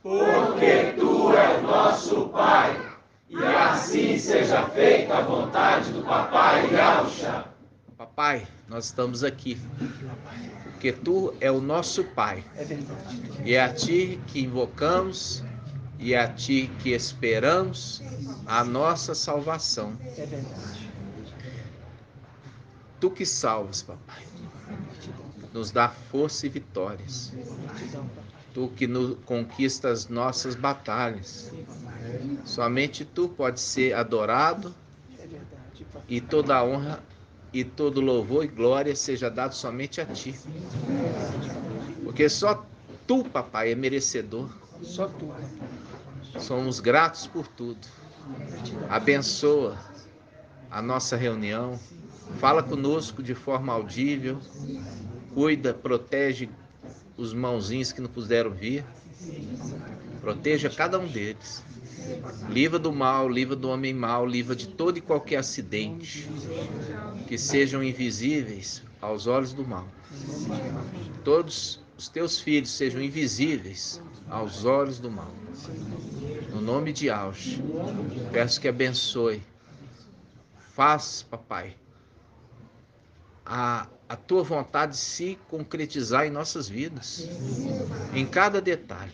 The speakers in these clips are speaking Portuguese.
porque tu és nosso Pai, e assim seja feita a vontade do Papai Yahusha. Papai, nós estamos aqui, porque tu é o nosso Pai, e é a ti que invocamos, e é a ti que esperamos a nossa salvação. Tu que salvas, papai, nos dá força e vitórias. Tu que conquista as nossas batalhas. Somente tu pode ser adorado, e toda a honra e todo louvor e glória seja dado somente a ti. Porque só tu, papai, é merecedor. Só tu. Somos gratos por tudo. Abençoa a nossa reunião. Fala conosco de forma audível. Cuida, protege os mãozinhos que não puderam vir. Proteja cada um deles. Livra do mal, livra do homem mau, livra de todo e qualquer acidente. Que sejam invisíveis aos olhos do mal. Todos os teus filhos sejam invisíveis aos olhos do mal. No nome de Yahusha, peço que abençoe. Faz, papai, a tua vontade se concretizar em nossas vidas, em cada detalhe.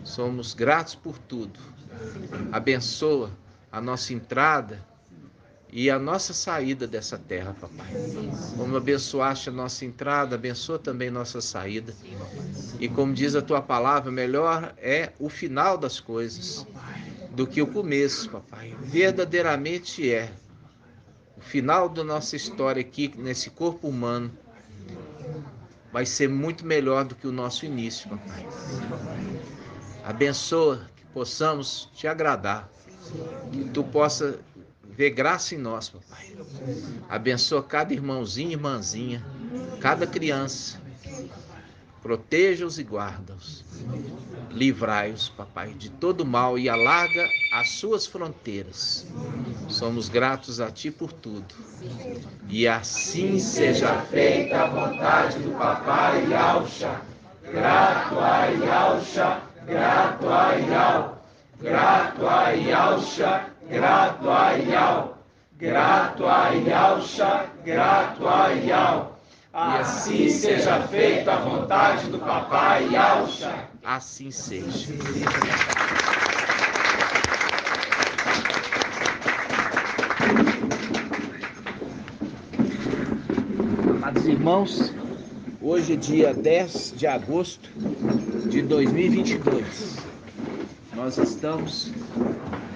Somos gratos por tudo. Abençoa a nossa entrada e a nossa saída dessa terra, papai. Como abençoaste a nossa entrada, abençoa também nossa saída. E como diz a tua palavra, melhor é o final das coisas do que o começo, papai. Verdadeiramente é. O final da nossa história aqui, nesse corpo humano, vai ser muito melhor do que o nosso início, papai. Abençoa que possamos te agradar, que tu possa ver graça em nós, papai. Abençoa cada irmãozinho e irmãzinha, cada criança. Proteja-os e guarda-os. Livrai-os, papai, de todo mal e alarga as suas fronteiras. Somos gratos a ti por tudo. E assim seja feita a vontade do Papai Yahusha. Grato a Yahusha, grato a Yahusha, grato a Yahusha, grato a Yahusha, grato a Yahusha, grato a Yahusha. E assim seja feita a vontade do Papai Yahusha. Assim seja. Amados irmãos, hoje é dia 10 de agosto de 2022. Nós estamos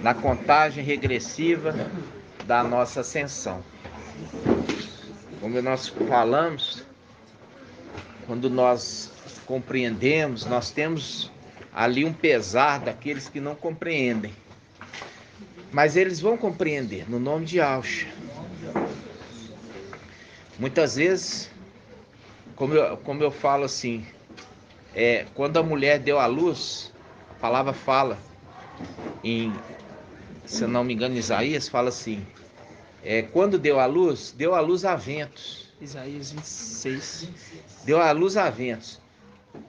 na contagem regressiva da nossa ascensão. Como nós falamos, quando nós compreendemos, nós temos ali um pesar daqueles que não compreendem. Mas eles vão compreender, no nome de Yahusha. Muitas vezes, como eu falo assim, quando a mulher deu à luz, a palavra fala, se eu não me engano, Isaías fala assim, quando deu à luz a ventos. Isaías 26. Deu à luz a ventos.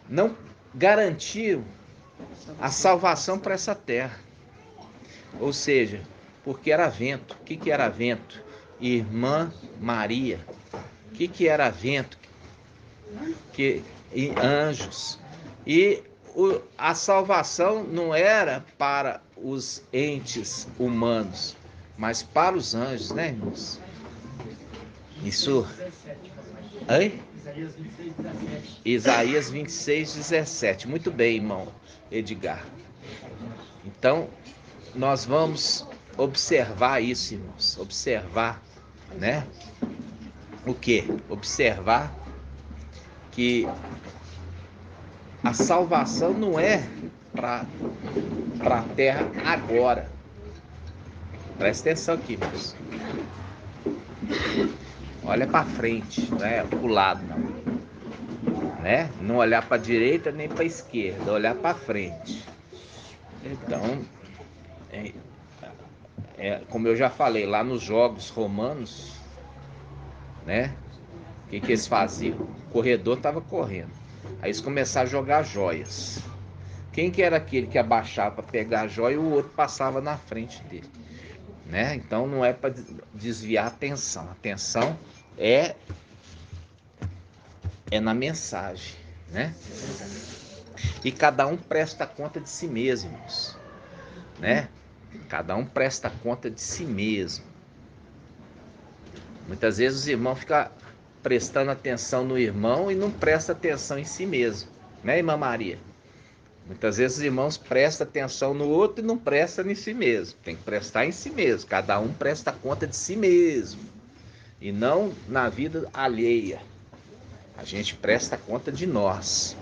Não garantiu a salvação para essa terra. Ou seja, porque era vento. O que era vento? Irmã Maria. O que era vento? Anjos. E a salvação não era para os entes humanos, mas para os anjos, né, irmãos? Isso. Oi? Isaías 26, 17. Muito bem, irmão Edgar. Então, nós vamos observar isso, irmãos. Observar, né? O quê? Observar que a salvação não é para a terra agora. Presta atenção aqui, irmãos. Olha para frente, não é para o lado, não. Né? Não olhar para a direita nem para a esquerda, olhar para frente. Então, como eu já falei, lá nos jogos romanos, né? O que eles faziam? O corredor estava correndo. Aí eles começaram a jogar joias. Quem que era aquele que abaixava para pegar a joia e o outro passava na frente dele, né? Então não é para desviar a atenção. A atenção é na mensagem, né? E cada um presta conta de si mesmo, né? Cada um presta conta de si mesmo. Muitas vezes os irmãos ficam prestando atenção no irmão e não prestam atenção em si mesmo, né, irmã Maria? Muitas vezes os irmãos prestam atenção no outro e não prestam em si mesmo. Tem que prestar em si mesmo. Cada um presta conta de si mesmo e não na vida alheia. A gente presta conta de nós.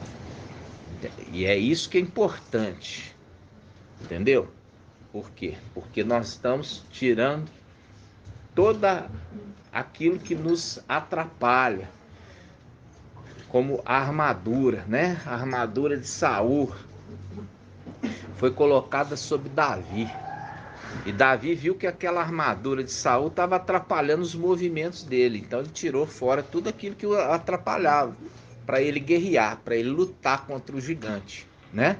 E é isso que é importante. Entendeu? Por quê? Porque nós estamos tirando toda aquilo que nos atrapalha, como a armadura, né? A armadura de Saul foi colocada sobre Davi. E Davi viu que aquela armadura de Saul estava atrapalhando os movimentos dele. Então ele tirou fora tudo aquilo que o atrapalhava, para ele guerrear, para ele lutar contra o gigante, né?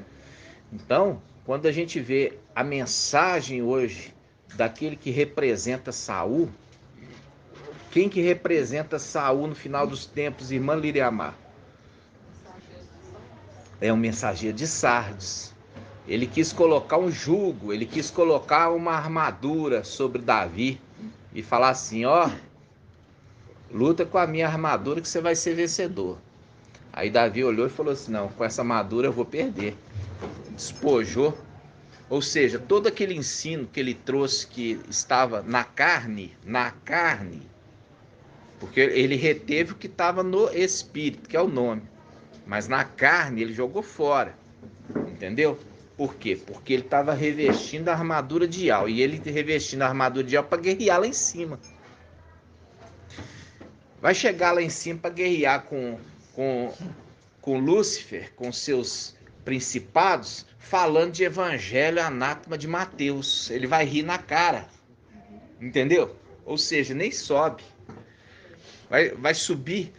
Então, quando a gente vê a mensagem hoje daquele que representa Saul, quem que representa Saul no final dos tempos, irmã Liriamar? É um mensageiro de Sardes. Ele quis colocar um jugo, ele quis colocar uma armadura sobre Davi e falar assim, ó, luta com a minha armadura que você vai ser vencedor. Aí Davi olhou e falou assim, não, com essa armadura eu vou perder. Despojou. Ou seja, todo aquele ensino que ele trouxe que estava na carne, porque ele reteve o que estava no espírito, que é o nome. Mas na carne ele jogou fora, entendeu? Por quê? Porque ele estava revestindo a armadura de Ial. E ele revestindo a armadura de Ial para guerrear lá em cima. Vai chegar lá em cima para guerrear com Lúcifer, com seus principados, falando de evangelho anátema de Mateus. Ele vai rir na cara. Entendeu? Ou seja, nem sobe. Vai subir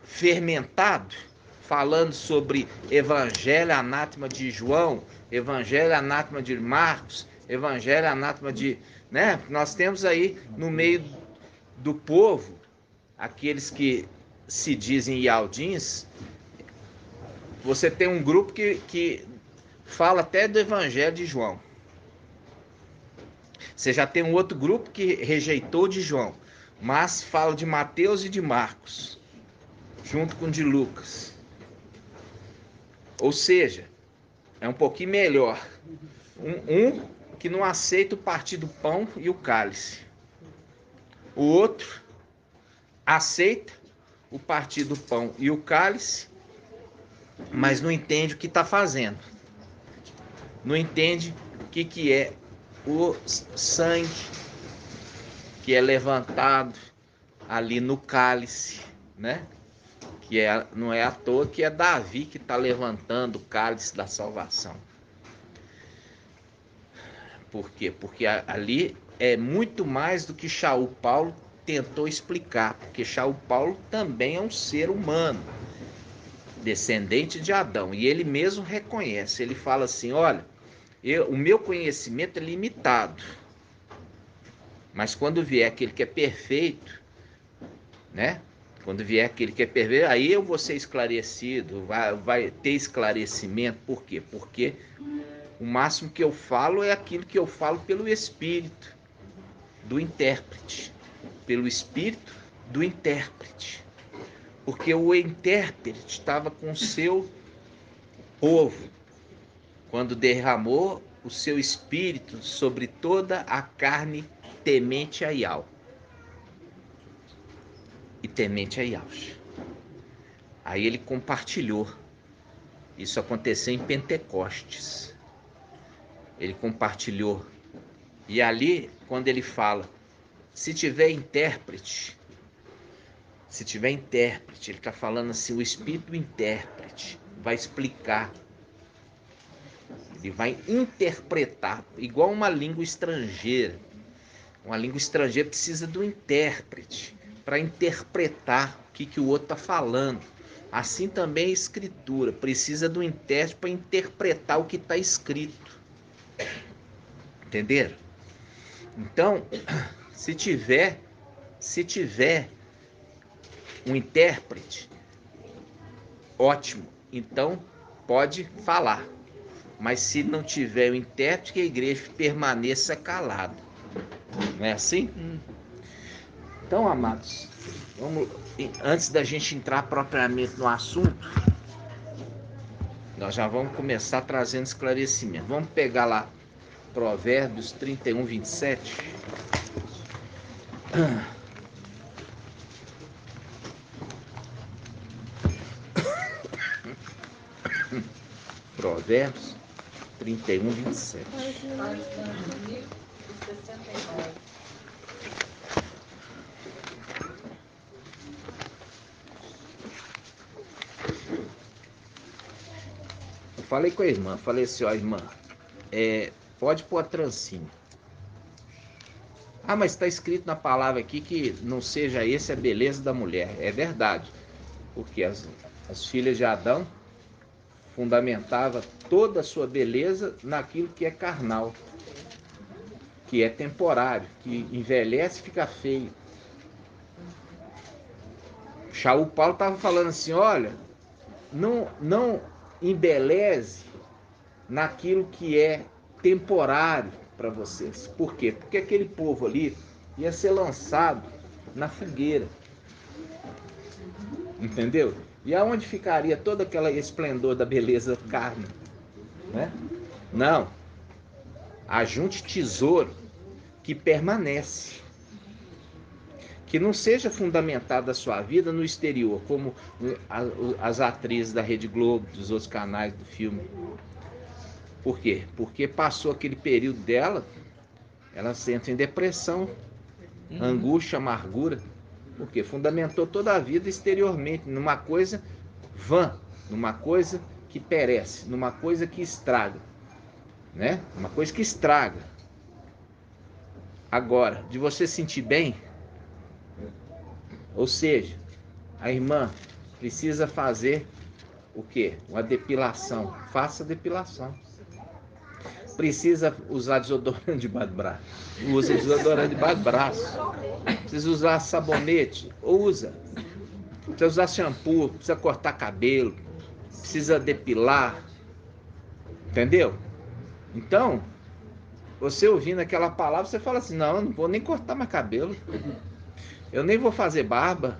fermentado, falando sobre evangelho anátema de João, evangelho anátema de Marcos, evangelho anátema de... né? Nós temos aí no meio do povo, aqueles que se dizem ialdins, você tem um grupo que fala até do evangelho de João. Você já tem um outro grupo que rejeitou de João, mas fala de Mateus e de Marcos, junto com o de Lucas. Ou seja, é um pouquinho melhor. Um que não aceita o partir do pão e o cálice. O outro aceita o partir do pão e o cálice, mas não entende o que está fazendo. Não entende o que é o sangue que é levantado ali no cálice, né? Não é à toa que é Davi que está levantando o cálice da salvação. Por quê? Porque ali é muito mais do que Shaul Paulo tentou explicar, porque Shaul Paulo também é um ser humano, descendente de Adão, e ele mesmo reconhece, ele fala assim, olha, o meu conhecimento é limitado, mas quando vier aquele que é perfeito, né? Quando vier aquele que é perfeito, aí eu vou ser esclarecido, vai ter esclarecimento. Por quê? Porque o máximo que eu falo é aquilo que eu falo pelo espírito do intérprete. Pelo espírito do intérprete. Porque o intérprete estava com o seu povo, quando derramou o seu espírito sobre toda a carne temente a Ial. E temente a Yahshua. Aí ele compartilhou. Isso aconteceu em Pentecostes. Ele compartilhou. E ali, quando ele fala, se tiver intérprete, ele está falando assim, o espírito do intérprete vai explicar. Ele vai interpretar, igual uma língua estrangeira. Uma língua estrangeira precisa do intérprete para interpretar o que o outro está falando. Assim também a escritura precisa do intérprete para interpretar o que está escrito. Entenderam? Então, se tiver um intérprete, ótimo, então pode falar. Mas se não tiver o intérprete, que a igreja permaneça calada. Não é assim? Então, amados, antes da gente entrar propriamente no assunto, nós já vamos começar trazendo esclarecimento. Vamos pegar lá Provérbios 31, 27. Provérbios 31, 27. Eu falei com a irmã, falei assim, ó, irmã, pode pôr a trancinha. Ah, mas está escrito na palavra aqui que não seja esse a beleza da mulher. É verdade, porque as filhas de Adão fundamentavam toda a sua beleza naquilo que é carnal, que é temporário, que envelhece e fica feio. Shaul Paulo estava falando assim, olha, não embeleze naquilo que é temporário para vocês. Por quê? Porque aquele povo ali ia ser lançado na fogueira. Entendeu? E aonde ficaria todo aquele esplendor da beleza carne? Né? Não. Ajunte tesouro que permanece. Que não seja fundamentado a sua vida no exterior, como as atrizes da Rede Globo, dos outros canais do filme. Por quê? Porque passou aquele período dela, ela entra em depressão, angústia, amargura. Porque fundamentou toda a vida exteriormente, numa coisa vã, numa coisa que perece, numa coisa que estraga. Né? Uma coisa que estraga. Agora, de você sentir bem, ou seja, a irmã precisa fazer o quê? Uma depilação. Faça a depilação. Precisa usar desodorante debaixo do braço. Usa desodorante debaixo do braço. Precisa usar sabonete. Usa. Precisa usar shampoo. Precisa cortar cabelo. Precisa depilar. Entendeu? Então, você ouvindo aquela palavra, você fala assim, não, eu não vou nem cortar mais cabelo. Eu nem vou fazer barba.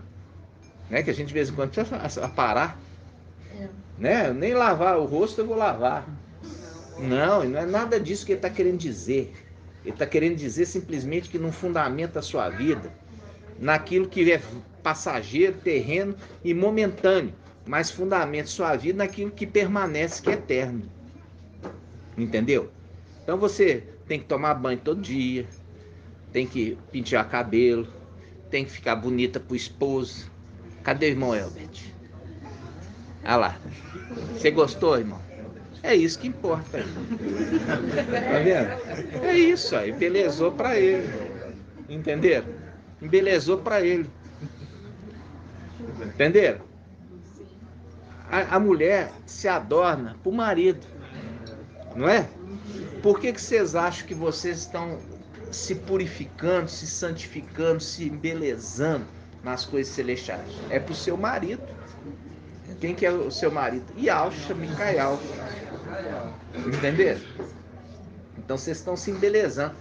Né? Que a gente de vez em quando precisa parar. Né? Eu nem lavar o rosto eu vou lavar. Não é nada disso que ele está querendo dizer. Ele está querendo dizer simplesmente que não fundamenta a sua vida naquilo que é passageiro, terreno e momentâneo, mas fundamenta sua vida naquilo que permanece, que é eterno. Entendeu? Então você tem que tomar banho todo dia, tem que pentear cabelo, tem que ficar bonita pro esposo. Cadê o irmão Elbert? Olha lá. Você gostou, irmão? É isso que importa. Tá vendo? É isso aí. Embelezou para ele. Entenderam? Embelezou para ele. Entenderam? A mulher se adorna pro marido. Não é? Por que vocês acham que vocês estão se purificando, se santificando, se embelezando nas coisas celestiais? É pro seu marido. Quem que é o seu marido? Yahshua Micael. Entenderam? Então vocês estão se embelezando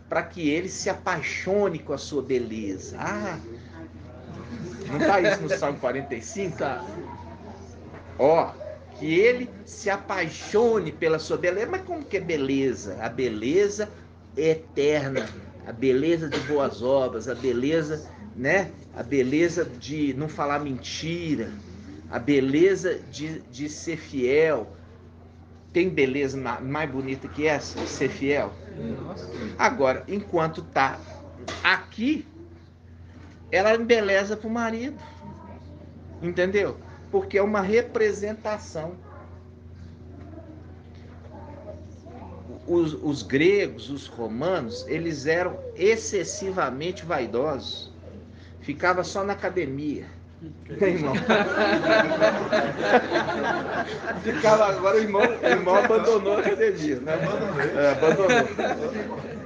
para que ele se apaixone com a sua beleza. Ah, não está isso no Salmo 45? Tá. Ó, que ele se apaixone pela sua beleza. Mas como que é beleza? A beleza é eterna. A beleza de boas obras, a beleza, né? A beleza de não falar mentira, a beleza de ser fiel. Tem beleza mais bonita que essa, de ser fiel? Agora, enquanto tá aqui, ela embeleza pro marido. Entendeu? Porque é uma representação. Os gregos, os romanos, eles eram excessivamente vaidosos. Ficava só na academia. Tem irmão. Ficava agora, o irmão abandonou a academia, né? Abandonou.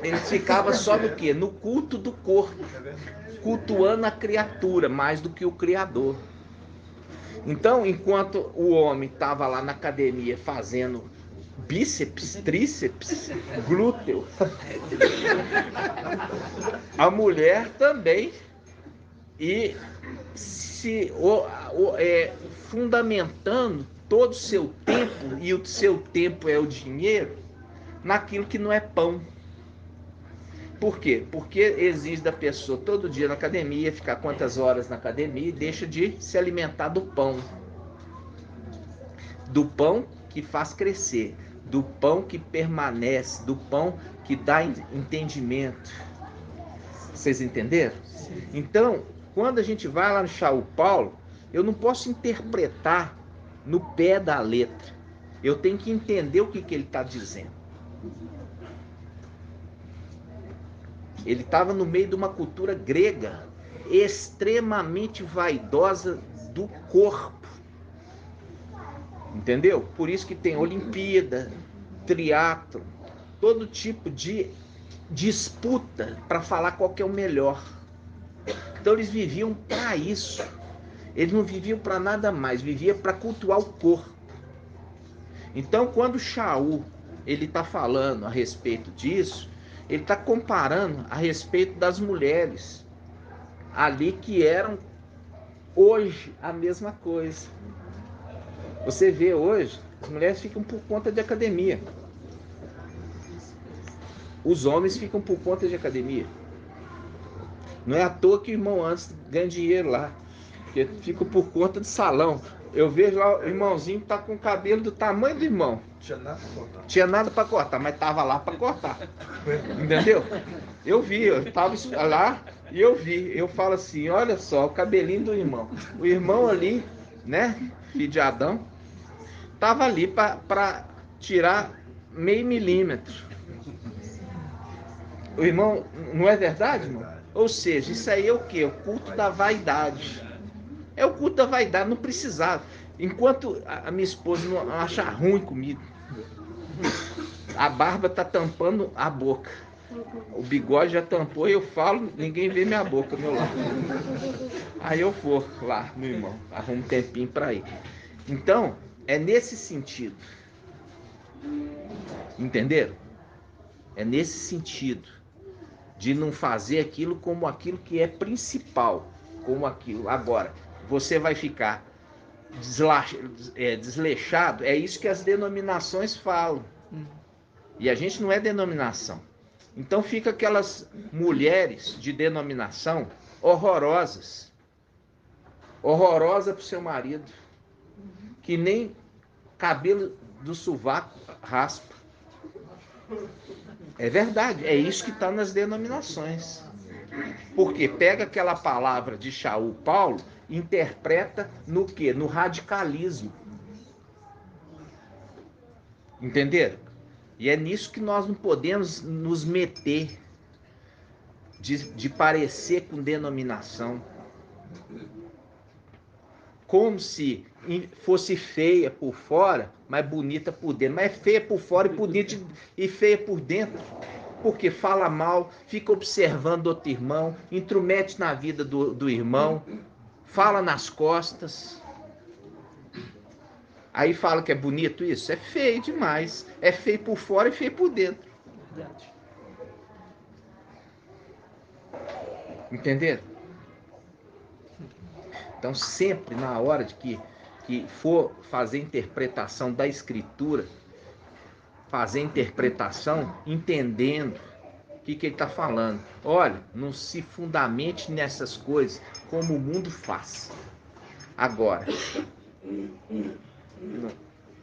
Ele ficava só no quê? No culto do corpo, cultuando a criatura mais do que o Criador. Então, enquanto o homem estava lá na academia fazendo bíceps, tríceps, glúteo, a mulher também, e fundamentando todo o seu tempo, e o seu tempo é o dinheiro, naquilo que não é pão. Por quê? Porque exige da pessoa todo dia na academia, ficar quantas horas na academia e deixa de se alimentar do pão. Do pão que faz crescer, do pão que permanece, do pão que dá entendimento. Vocês entenderam? Então, quando a gente vai lá no Shaul Paulo, eu não posso interpretar no pé da letra. Eu tenho que entender o que ele está dizendo. Ele estava no meio de uma cultura grega, extremamente vaidosa do corpo. Entendeu? Por isso que tem Olimpíada, triatlo, todo tipo de disputa para falar qual que é o melhor. Então eles viviam para isso. Eles não viviam para nada mais, viviam para cultuar o corpo. Então quando Shaul ele está falando a respeito disso, ele está comparando a respeito das mulheres ali que eram hoje a mesma coisa. Você vê hoje, as mulheres ficam por conta de academia. Os homens ficam por conta de academia. Não é à toa que o irmão antes ganha dinheiro lá, porque fica por conta de salão. Eu vejo lá o irmãozinho que tá com o cabelo do tamanho do irmão. Tinha nada para cortar, mas tava lá para cortar. Entendeu? Eu vi, eu tava lá e eu vi. Eu falo assim, olha só, o cabelinho do irmão. O irmão ali, né, filho de Adão, tava ali para tirar meio milímetro. O irmão, não é verdade, irmão? Ou seja, isso aí é o quê? O culto da vaidade. É o culto da vaidade, não precisava. Enquanto a minha esposa não acha ruim comigo, a barba tá tampando a boca. O bigode já tampou e eu falo, ninguém vê minha boca, meu lado. Aí eu vou lá, meu irmão, arrumo um tempinho para ir. Então, é nesse sentido. Entenderam? É nesse sentido. De não fazer aquilo como aquilo que é principal. Como aquilo. Agora, você vai ficar desleixado. É isso que as denominações falam. E a gente não é denominação. Então fica aquelas mulheres de denominação horrorosas. Horrorosa pro seu marido. Que nem cabelo do sovaco raspa. É verdade, é isso que está nas denominações. Porque pega aquela palavra de Shaul Paulo, interpreta no quê? No radicalismo. Entenderam? E é nisso que nós não podemos nos meter de parecer com denominação. Como se fosse feia por fora, mas bonita por dentro. Mas é feia por fora e bonita e feia por dentro. Porque fala mal, fica observando outro irmão, intromete na vida do irmão, fala nas costas. Aí fala que é bonito isso? É feio demais. É feio por fora e feio por dentro. Entenderam? Então sempre na hora de que for fazer interpretação da escritura, fazer interpretação entendendo o que ele está falando. Olha, não se fundamente nessas coisas como o mundo faz. Agora,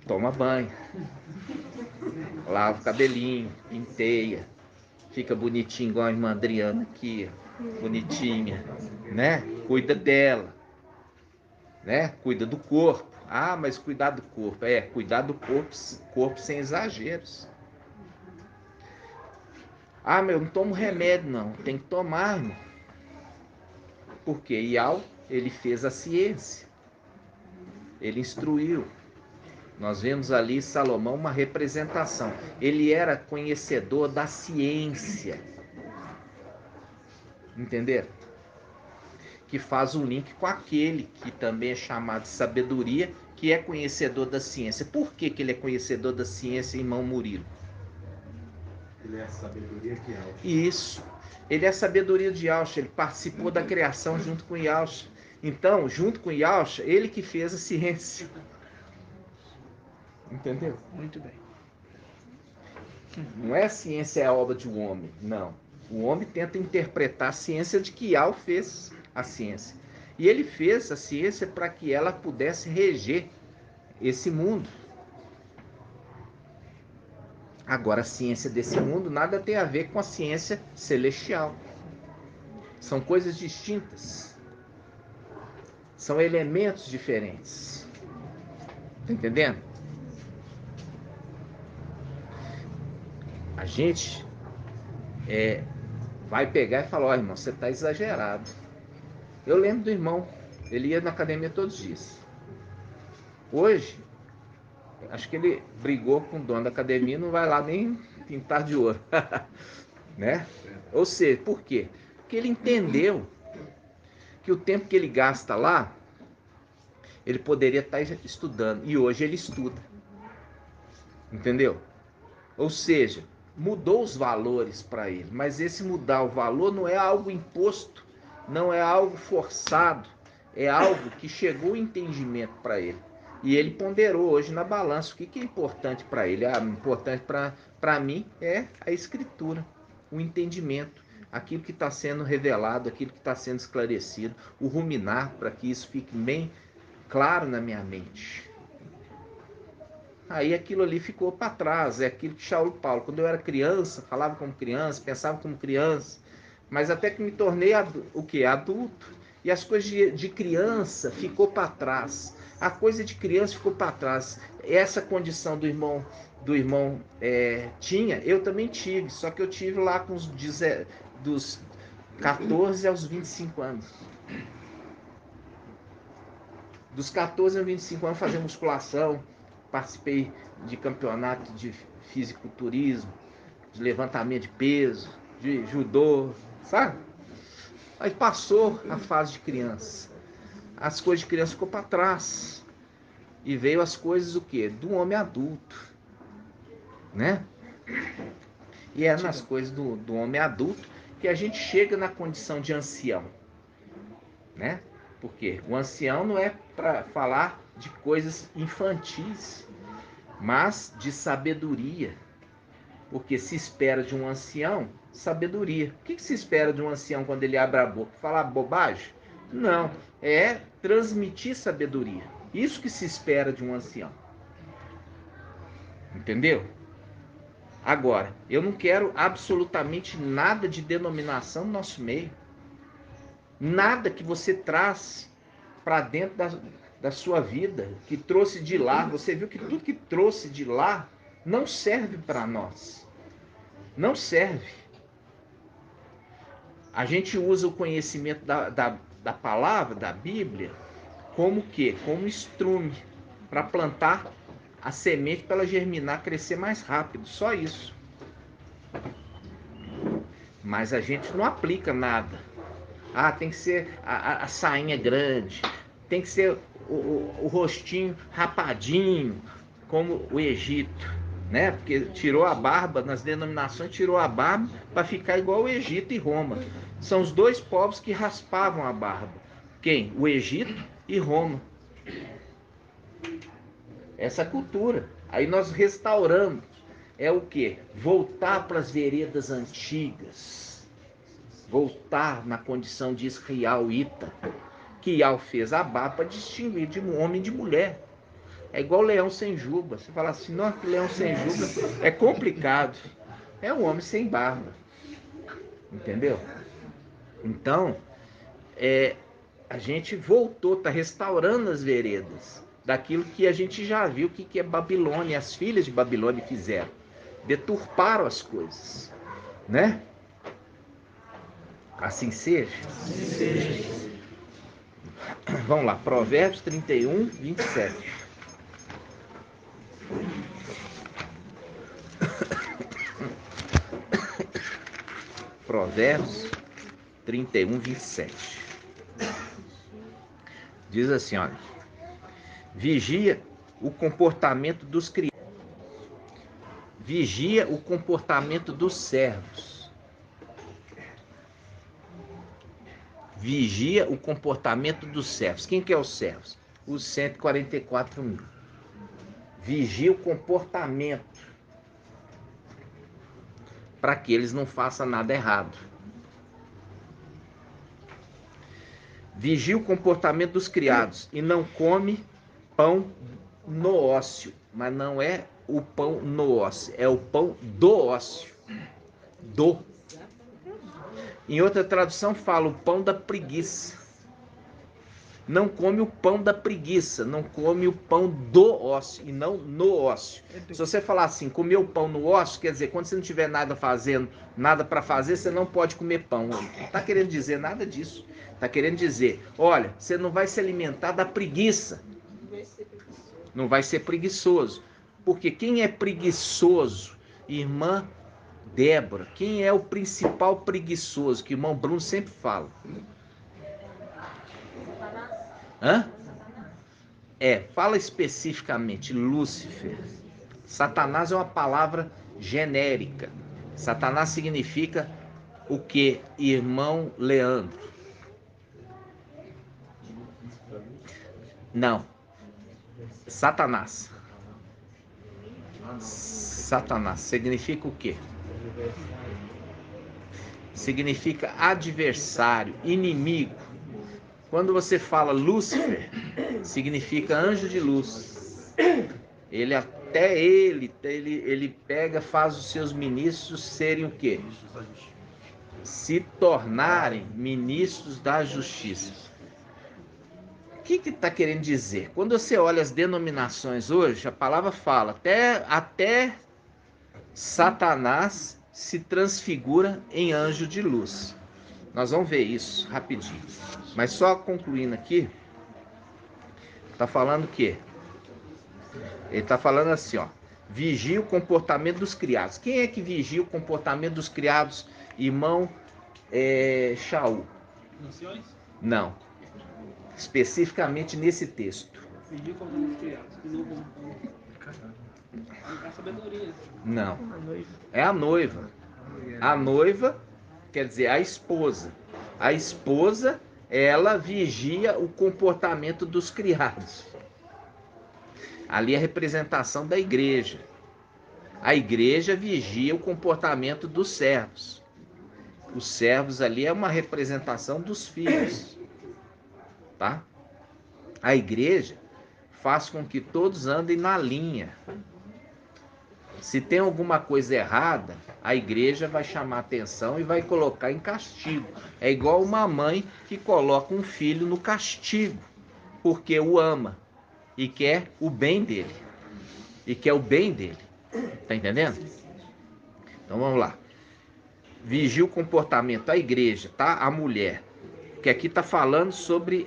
toma banho, lava o cabelinho, penteia, fica bonitinho igual a irmã Adriana aqui, bonitinha, né? Cuida dela, né? Cuida do corpo. Ah, mas cuidar do corpo. Cuidar do corpo sem exageros. Ah, mas eu não tomo remédio, não. Tem que tomar, irmão. Por quê? E ao ele fez a ciência, ele instruiu. Nós vemos ali Salomão uma representação. Ele era conhecedor da ciência. Entenderam? Que faz um link com aquele que também é chamado de sabedoria, que é conhecedor da ciência. Por que ele é conhecedor da ciência, irmão Murilo? Ele é a sabedoria de Yahweh. Isso. Ele é a sabedoria de Yahweh. Ele participou da criação junto com Yahweh. Então, junto com Yahweh, ele que fez a ciência. Entendeu? Muito bem. Não é a ciência é a obra de um homem, não. O homem tenta interpretar a ciência de que Yahweh fez a ciência. E ele fez a ciência para que ela pudesse reger esse mundo. Agora, a ciência desse mundo nada tem a ver com a ciência celestial. São coisas distintas. São elementos diferentes. Tá entendendo? A gente vai pegar e falar, ó, irmão, você está exagerado. Eu lembro do irmão, ele ia na academia todos os dias. Hoje, acho que ele brigou com o dono da academia e não vai lá nem pintar de ouro. Né? Ou seja, por quê? Porque ele entendeu que o tempo que ele gasta lá, ele poderia estar estudando. E hoje ele estuda. Entendeu? Ou seja, mudou os valores para ele. Mas esse mudar o valor não é algo imposto, não é algo forçado. É algo que chegou o entendimento para ele. E ele ponderou hoje na balança o que é importante para ele. Importante para mim é a escritura, o entendimento, aquilo que está sendo revelado, aquilo que está sendo esclarecido, o ruminar para que isso fique bem claro na minha mente. Aí aquilo ali ficou para trás, é aquilo que Saulo Paulo, quando eu era criança, falava como criança, pensava como criança, mas até que me tornei adulto, e as coisas de criança ficou para trás. A coisa de criança ficou para trás. Essa condição do irmão tinha, eu também tive. Só que eu tive lá com dos 14 aos 25 anos. Dos 14 aos 25 anos fazia musculação. Participei de campeonato de fisiculturismo, de levantamento de peso, de judô, sabe? Aí passou a fase de criança. As coisas de criança ficou para trás. E veio as coisas o quê? Do homem adulto. Né? E é nas coisas do homem adulto que a gente chega na condição de ancião. Né? Porque o ancião não é para falar de coisas infantis, mas de sabedoria. Porque se espera de um ancião sabedoria. O que se espera de um ancião quando ele abre a boca? Falar bobagem? Não, é transmitir sabedoria. Isso que se espera de um ancião. Entendeu? Agora, eu não quero absolutamente nada de denominação no nosso meio. Nada que você traz para dentro da sua vida, que trouxe de lá. Você viu que tudo que trouxe de lá não serve para nós. Não serve. A gente usa o conhecimento da palavra, da Bíblia, como quê? Como estrume para plantar a semente para ela germinar, crescer mais rápido. Só isso. Mas a gente não aplica nada. Tem que ser a sainha grande, tem que ser o rostinho rapadinho, como o Egito, né? Porque tirou a barba, nas denominações tirou a barba para ficar igual o Egito e Roma. São os dois povos que raspavam a barba. Quem? O Egito e Roma. Essa cultura. Aí nós restauramos. É o quê? Voltar para as veredas antigas. Voltar na condição de israelita. Que Yahweh fez a barba para distinguir de um homem e de mulher. É igual leão sem juba. Você fala assim, não, que leão sem juba é complicado. É um homem sem barba. Entendeu? Então, a gente voltou, está restaurando as veredas daquilo que a gente já viu que é Babilônia, as filhas de Babilônia fizeram. Deturparam as coisas. Né? Assim seja? Assim seja. Vamos lá, Provérbios 31, 27. Provérbios 31, 27. Diz assim, olha. Vigia o comportamento dos criados. Vigia o comportamento dos servos. Vigia o comportamento dos servos. Quem que é os servos? Os 144 mil. Vigia o comportamento para que eles não façam nada errado. Vigia o comportamento dos criados e não come pão no ócio. Mas não é o pão no ócio, é o pão do ócio. Em outra tradução fala o pão da preguiça. Não come o pão da preguiça, não come o pão do ócio e não no ócio. Se você falar assim, comer o pão no ócio, quer dizer, quando você não tiver nada fazendo, nada para fazer, você não pode comer pão. Não está querendo dizer nada disso. Está querendo dizer, olha, você não vai se alimentar da preguiça. Não vai ser preguiçoso. Porque quem é preguiçoso, irmã Débora, quem é o principal preguiçoso, que o irmão Bruno sempre fala? Hã? Fala especificamente, Lúcifer. Satanás é uma palavra genérica. Satanás significa o que, irmão Leandro? Não. Satanás. Satanás significa o quê? Significa adversário, inimigo. Quando você fala Lúcifer, significa anjo de luz. Ele pega, faz os seus ministros serem o quê? Se tornarem ministros da justiça. O que está querendo dizer? Quando você olha as denominações hoje, a palavra fala, até Satanás se transfigura em anjo de luz. Nós vamos ver isso rapidinho. Mas só concluindo aqui, está falando o quê? Ele está falando assim, ó. Vigia o comportamento dos criados. Quem é que vigia o comportamento dos criados? Irmão Shaul. Não. Especificamente nesse texto. Vigia o comportamento dos criados. Que não vão a sabedoria. Não. É a noiva. A noiva quer dizer a esposa. A esposa, ela vigia o comportamento dos criados. Ali é a representação da igreja. A igreja vigia o comportamento dos servos. Os servos ali é uma representação dos filhos. Tá? A igreja faz com que todos andem na linha. Se tem alguma coisa errada, a igreja vai chamar atenção e vai colocar em castigo. É igual uma mãe que coloca um filho no castigo, porque o ama e quer o bem dele. Tá entendendo? Então vamos lá. Vigia o comportamento da igreja, tá? A mulher. Que aqui está falando sobre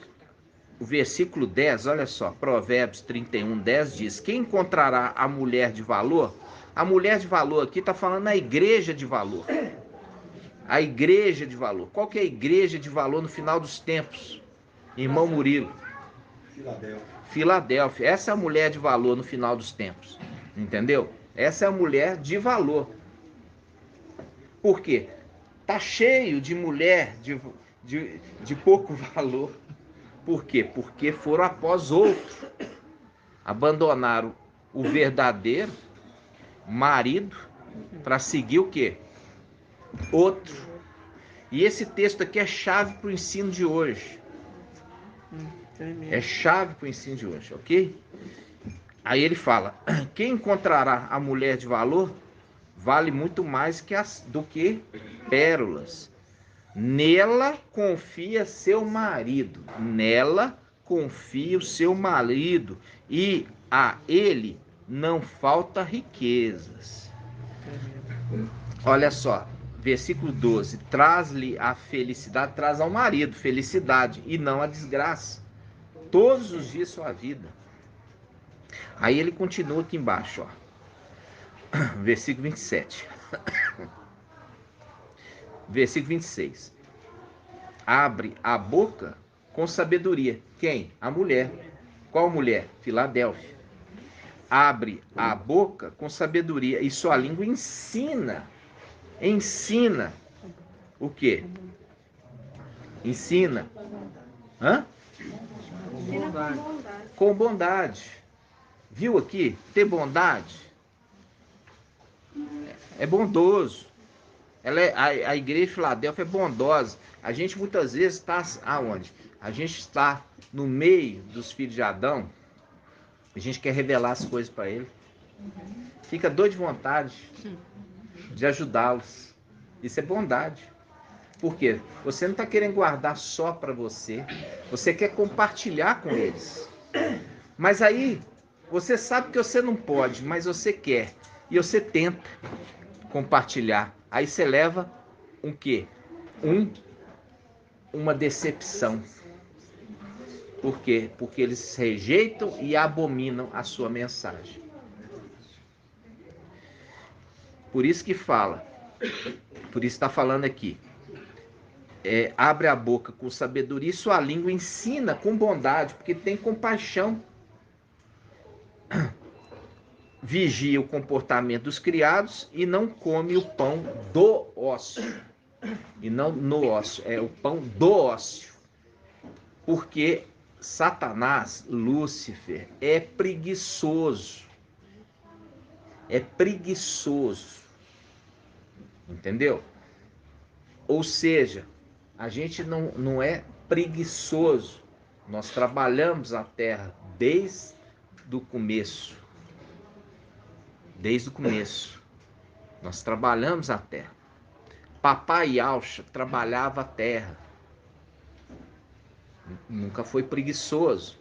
o versículo 10, olha só. Provérbios 31, 10 diz: quem encontrará a mulher de valor? A mulher de valor aqui está falando a igreja de valor. A igreja de valor. Qual que é a igreja de valor no final dos tempos? Irmão Murilo. Filadélfia. Essa é a mulher de valor no final dos tempos. Entendeu? Essa é a mulher de valor. Por quê? Tá cheio de mulher de pouco valor. Por quê? Porque foram após outro. Abandonaram o verdadeiro marido para seguir o quê? Outro. E esse texto aqui é chave para o ensino de hoje. É chave para o ensino de hoje, ok? Aí ele fala: quem encontrará a mulher de valor vale muito mais do que pérolas. Nela confia seu marido. Nela confia o seu marido. E a ele não falta riquezas. Olha só, versículo 12. Traz-lhe a felicidade, traz ao marido felicidade e não a desgraça. todos os dias de sua vida. Aí ele continua aqui embaixo, ó. Versículo 27. Versículo 26. Abre a boca com sabedoria. Quem? A mulher. Qual mulher? Filadélfia. Abre a boca com sabedoria e sua língua ensina. Ensina. O quê? Ensina. Hã? Com bondade. Viu aqui? Ter bondade é bondoso. A igreja de Filadélfia é bondosa. A gente muitas vezes está aonde? A gente está no meio dos filhos de Adão. A gente quer revelar as coisas para ele. Fica doido de vontade de ajudá-los. Isso é bondade. Por quê? Você não está querendo guardar só para você. Você quer compartilhar com eles. Mas aí, você sabe que você não pode, mas você quer. E você tenta compartilhar. Aí você leva um quê? Uma decepção. Por quê? Porque eles rejeitam e abominam a sua mensagem. Por isso que fala. Por isso está falando aqui. Abre a boca com sabedoria e sua língua ensina com bondade, porque tem compaixão. Vigia o comportamento dos criados e não come o pão do ócio. E não no ócio, é o pão do ócio. Porque Satanás, Lúcifer, é preguiçoso. É preguiçoso. Entendeu? Ou seja, a gente não é preguiçoso. Nós trabalhamos a terra desde o começo. Desde o começo. Nós trabalhamos a terra. Papai Alcha trabalhava a terra. Nunca foi preguiçoso.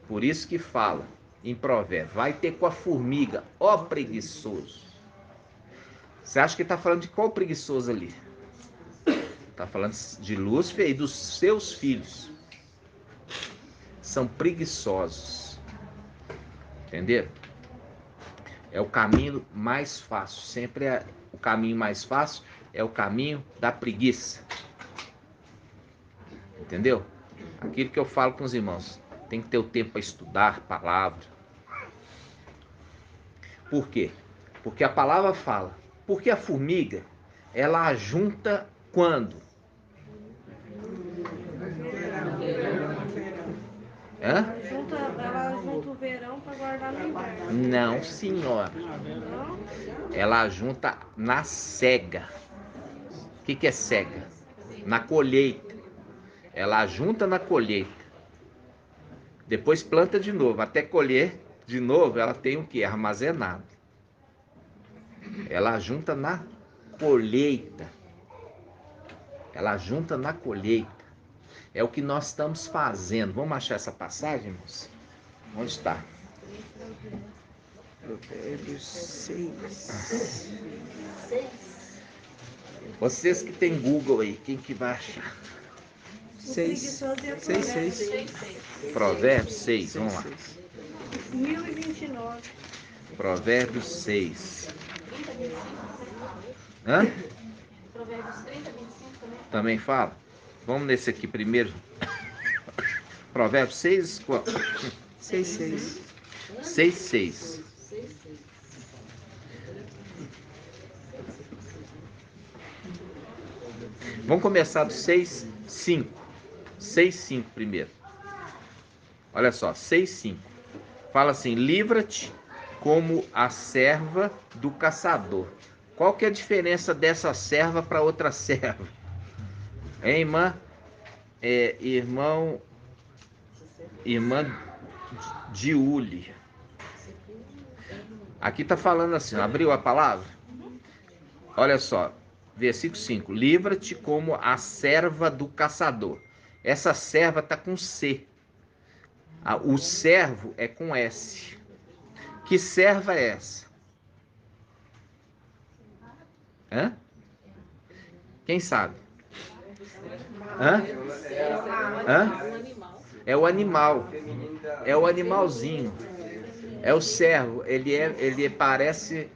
Por isso que fala em Provérbios, vai ter com a formiga, ó preguiçoso. Você acha que está falando de qual preguiçoso ali? Está falando de Lúcifer e dos seus filhos. São preguiçosos. Entenderam? É o caminho mais fácil. Sempre o caminho mais fácil é o caminho da preguiça. Entendeu? Aquilo que eu falo com os irmãos. Tem que ter o tempo para estudar a palavra. Por quê? Porque a palavra fala. Porque a formiga, ela ajunta quando? Hã? Ela junta o verão para guardar no inverno. Não, senhora. Ela junta na cega. O que é cega? Na colheita. Ela junta na colheita. Depois planta de novo. Até colher de novo, ela tem o que? Armazenado. Ela junta na colheita. Ela junta na colheita. É o que nós estamos fazendo. Vamos achar essa passagem, irmãos? Onde está? Provérbios 6. Vocês que tem Google aí, quem que vai achar? 6. Provérbios 6, vamos lá. 1029. Provérbios 6. Hã? Provérbios 30, 25 Também fala? Vamos nesse aqui primeiro. Provérbios 6, 6. 6. Vamos começar do 6, 5. 6, 5 primeiro. Olha só, 6, 5. Fala assim, livra-te como a serva do caçador. Qual que é a diferença dessa serva para outra serva? Hein, irmã? Irmã Diuli. Aqui está falando assim, abriu a palavra? Olha só, versículo 5. Livra-te como a serva do caçador. Essa serva está com C. O servo é com S. Que serva é essa? Hã? Quem sabe? Hã? Hã? É o animal. É o animalzinho. É o cervo. Ele parece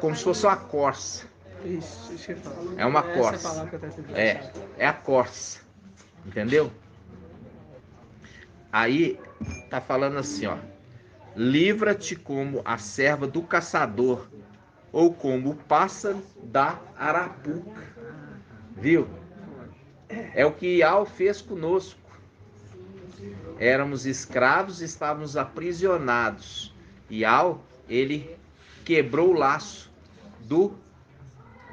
como se fosse uma corça. Isso que eu ia falar. É uma Essa é a corça. palavra que eu tava tentando É, achar. é a corça. Entendeu? Aí tá falando assim, ó. Livra-te como a serva do caçador, ou como o pássaro da arapuca. Viu? É o que Iau fez conosco. Éramos escravos, estávamos aprisionados. Iau, ele quebrou o laço do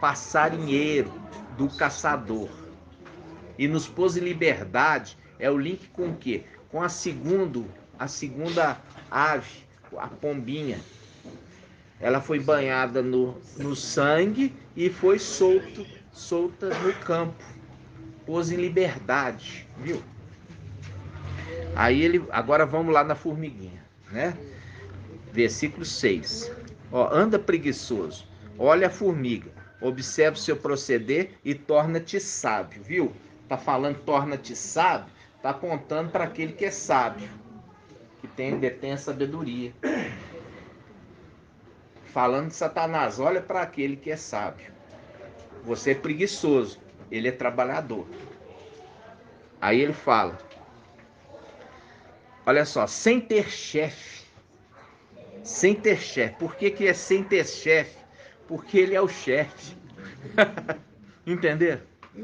passarinheiro, do caçador. E nos pôs em liberdade. É o link com o quê? Com a segunda ave, a pombinha. Ela foi banhada no sangue e foi solta no campo. Pôs em liberdade, viu? Aí agora vamos lá na formiguinha, né? Versículo 6. Ó, anda preguiçoso, olha a formiga, observa o seu proceder e torna-te sábio, viu? Tá falando torna-te sábio, tá apontando para aquele que é sábio, que detém a sabedoria. Falando de Satanás, olha para aquele que é sábio. Você é preguiçoso, ele é trabalhador. Aí ele fala, olha só, sem ter chefe. Sem ter chefe. Por que é sem ter chefe? Porque ele é o chefe. Entendeu?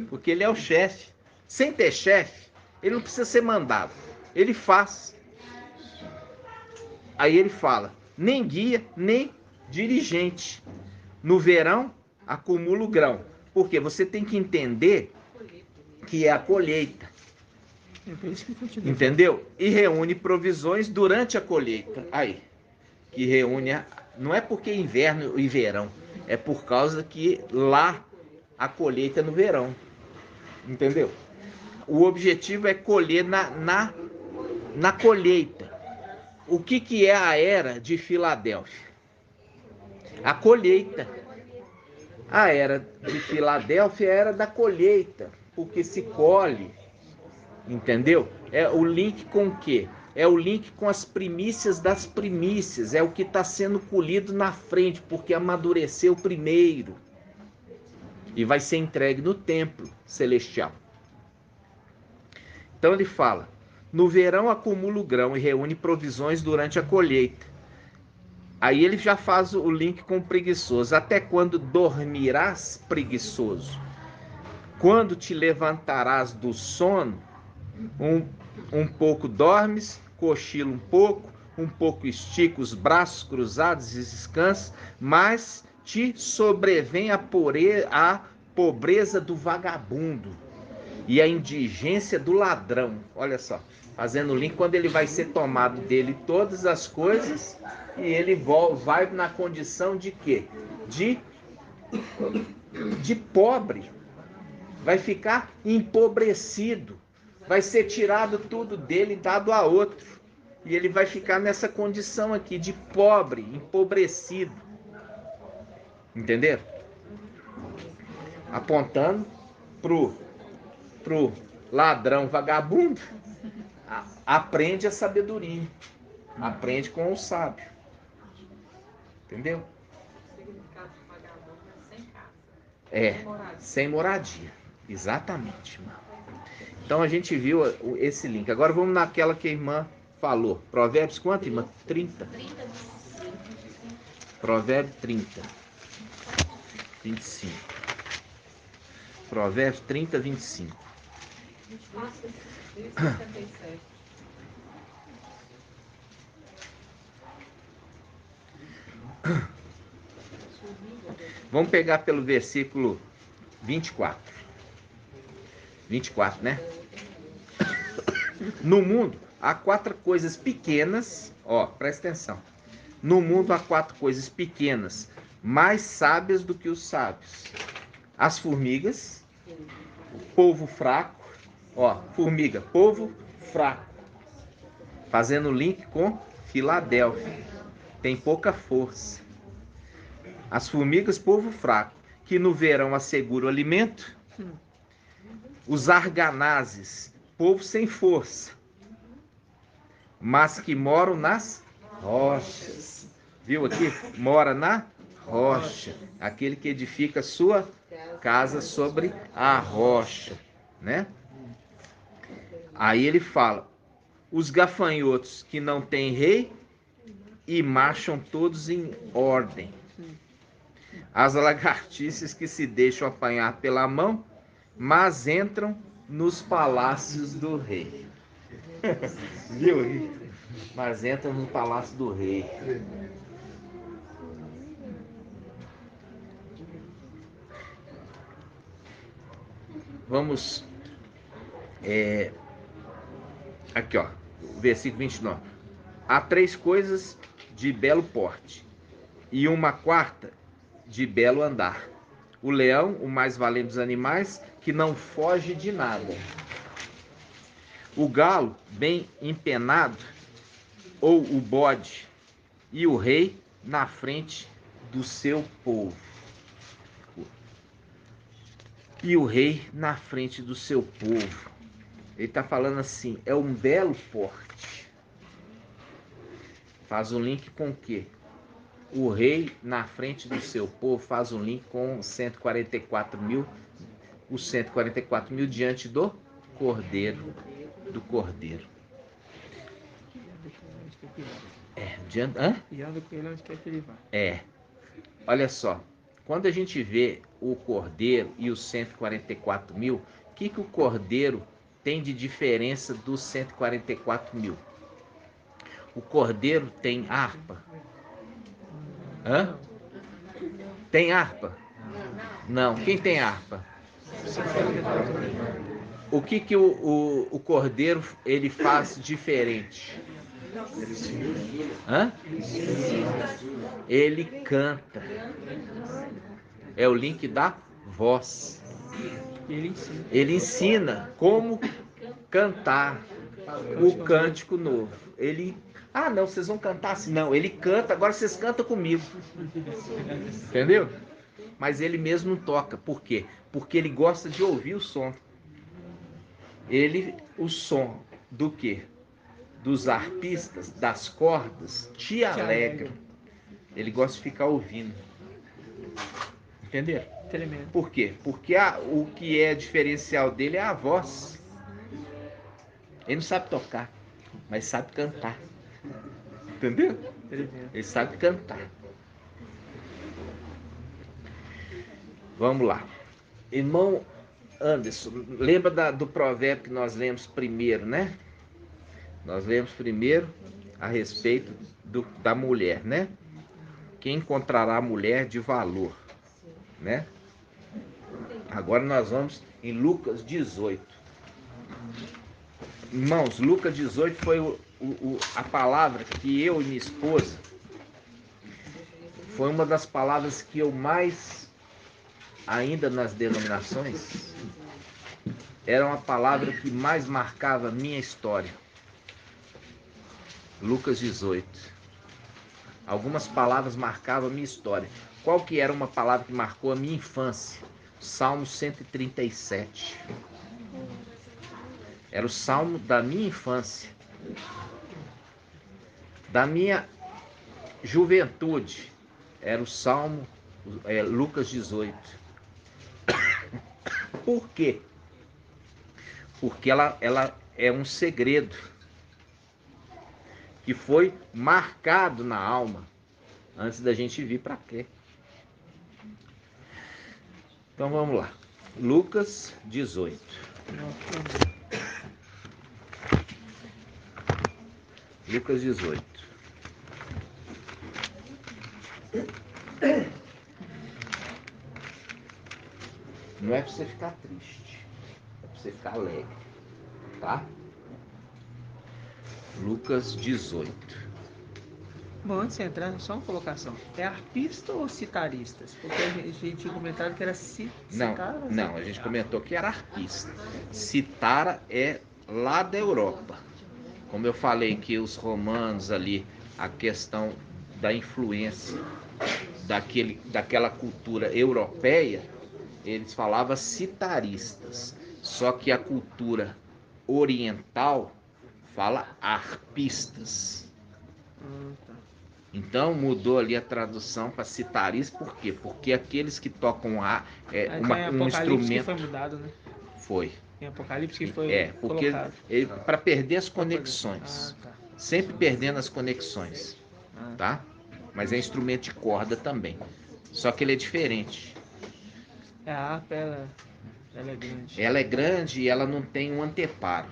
Porque ele é o chefe. Sem ter chefe, ele não precisa ser mandado. Ele faz. Aí ele fala, nem guia, nem dirigente. No verão, acumula o grão. Porque você tem que entender que é a colheita. Entendeu? E reúne provisões durante a colheita. Aí, que reúne, não é porque é inverno e verão, é por causa que lá a colheita é no verão. Entendeu? O objetivo é colher na colheita. O que é a era de Filadélfia? A colheita. A era de Filadélfia é a era da colheita, porque se colhe. Entendeu? É o link com o quê? É o link com as primícias das primícias. É o que está sendo colhido na frente, porque amadureceu primeiro. E vai ser entregue no templo celestial. Então ele fala, no verão acumula o grão e reúne provisões durante a colheita. Aí ele já faz o link com o preguiçoso. Até quando dormirás, preguiçoso? Quando te levantarás do sono? Um pouco dormes, cochila um pouco estica os braços cruzados e descansa, mas te sobrevém a pobreza do vagabundo e a indigência do ladrão. Olha só, fazendo o link, quando ele vai ser tomado dele todas as coisas e ele vai na condição de quê? De pobre. Vai ficar empobrecido. Vai ser tirado tudo dele e dado a outro. E ele vai ficar nessa condição aqui de pobre, empobrecido. Entenderam? Apontando pro ladrão vagabundo, aprende a sabedoria. Aprende com o sábio. Entendeu? O significado de vagabundo é sem casa. É, sem moradia. Exatamente, irmão. Então a gente viu esse link. Agora vamos naquela que a irmã falou. Provérbios quanto, irmã? 30. Provérbio 30. 25. Provérbios 30, 25. 67. Vamos pegar pelo versículo 24. 24, né? No mundo há 4 coisas pequenas, ó, presta atenção. No mundo há 4 coisas pequenas, mais sábias do que os sábios. As formigas, o povo fraco, ó, formiga, povo fraco. Fazendo link com Filadélfia. Tem pouca força. As formigas, povo fraco, que no verão assegura o alimento. Os arganazes, povo sem força, mas que moram nas rochas. Viu aqui? Mora na rocha. Aquele que edifica sua casa sobre a rocha, né? Aí ele fala: os gafanhotos que não têm rei e marcham todos em ordem. As lagartixas que se deixam apanhar pela mão, mas entram nos palácios do rei. Viu? Mas entram no palácio do rei. Vamos aqui, ó, versículo 29. Há 3 coisas de belo porte, e uma quarta de belo andar. O leão, o mais valente dos animais, que não foge de nada. O galo, bem empenado, ou o bode, e o rei na frente do seu povo. E o rei na frente do seu povo. Ele está falando assim, é um belo porte. Faz um link com o quê? O rei na frente do seu povo, faz um link com 144 mil, os 144 mil diante do cordeiro. Do cordeiro. Diante, E anda com ele onde quer que ele vá. Olha só. Quando a gente vê o cordeiro e os 144 mil, o que o cordeiro tem de diferença dos 144 mil? O cordeiro tem harpa. Tem harpa? Não. Quem tem harpa? O que o cordeiro ele faz diferente? Ele canta. É o link da voz. Ele ensina como cantar o cântico novo. Não, vocês vão cantar assim. Não, ele canta, agora vocês cantam comigo. Entendeu? Mas ele mesmo não toca. Por quê? Porque ele gosta de ouvir o som. O som do quê? Dos arpistas, das cordas, te alegra. Ele gosta de ficar ouvindo. Entenderam? Tremendo. Por quê? Porque o que é diferencial dele é a voz. Ele não sabe tocar, mas sabe cantar. Entendeu? Tremendo. Ele sabe cantar. Vamos lá. Irmão Anderson, lembra do provérbio que nós lemos primeiro, né? Nós lemos primeiro a respeito da mulher, né? Quem encontrará a mulher de valor, né? Agora nós vamos em Lucas 18. Irmãos, Lucas 18 foi a palavra que eu e minha esposa, foi uma das palavras que eu mais, ainda nas denominações, era uma palavra que mais marcava a minha história. Lucas 18. Algumas palavras marcavam a minha história. Qual que era uma palavra que marcou a minha infância? Salmo 137. Era o salmo da minha infância. Da minha juventude. Era o salmo Lucas 18. Por quê? Porque ela é um segredo que foi marcado na alma antes da gente vir para quê? Então vamos lá. Lucas 18. Lucas 18. Não é para você ficar triste, é para você ficar alegre, tá? Lucas 18. Bom, antes de entrar, só uma colocação. É arpista ou citaristas? Porque a gente tinha comentado que era citara. Não, a gente comentou que era arpista. Citara é lá da Europa. Como eu falei que os romanos ali, a questão da influência daquela cultura europeia, eles falavam citaristas. Só que a cultura oriental fala arpistas. Tá. Então mudou ali a tradução para citarista, por quê? Porque aqueles que tocam Aí tem um Apocalipse que instrumento foi mudado, né? foi. Tem Apocalipse que foi Porque colocado. para perder as conexões. Ah, tá. Sempre perdendo as conexões, Ah. tá? Mas é instrumento de corda também. Só que ele é diferente. A harpa, ela é grande. Ela é grande e ela não tem um anteparo.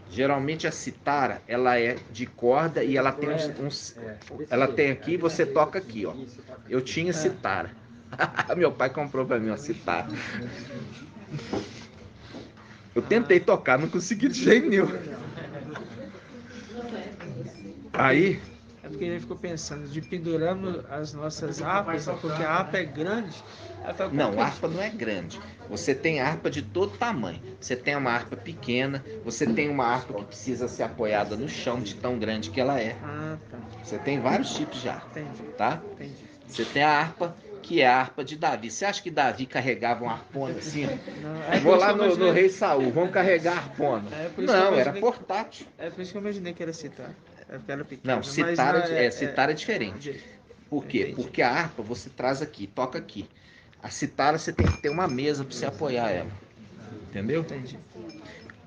Geralmente a citara, ela é de corda e ela tem ela tem aqui e você toca aqui, ó. Eu tinha citara. Meu pai comprou para mim uma citara. Eu tentei tocar, não consegui de jeito nenhum. Aí, É porque ele ficou pensando de pendurarmos as nossas harpas, porque a harpa é grande. Aí fala, não, a harpa não é grande. Você tem harpa de todo tamanho. Você tem uma harpa pequena, você tem uma harpa que precisa ser apoiada no chão, de tão grande que ela é. Ah, tá. Você tem vários tipos de harpa, Entendi. tá? Entendi. Você tem a harpa, que é a harpa de Davi. Você acha que Davi carregava uma harpona assim? Não, Vou lá no rei Saul, vamos carregar a harpona. por isso que eu Não, era imaginei- portátil. É por isso que eu imaginei que era citar. É porque era pequena. Não, mas citara, não citara é diferente. Por quê? Entendi. Porque a harpa você traz aqui, toca aqui. A citara você tem que ter uma mesa para você apoiar ela. Entendeu? Entendi.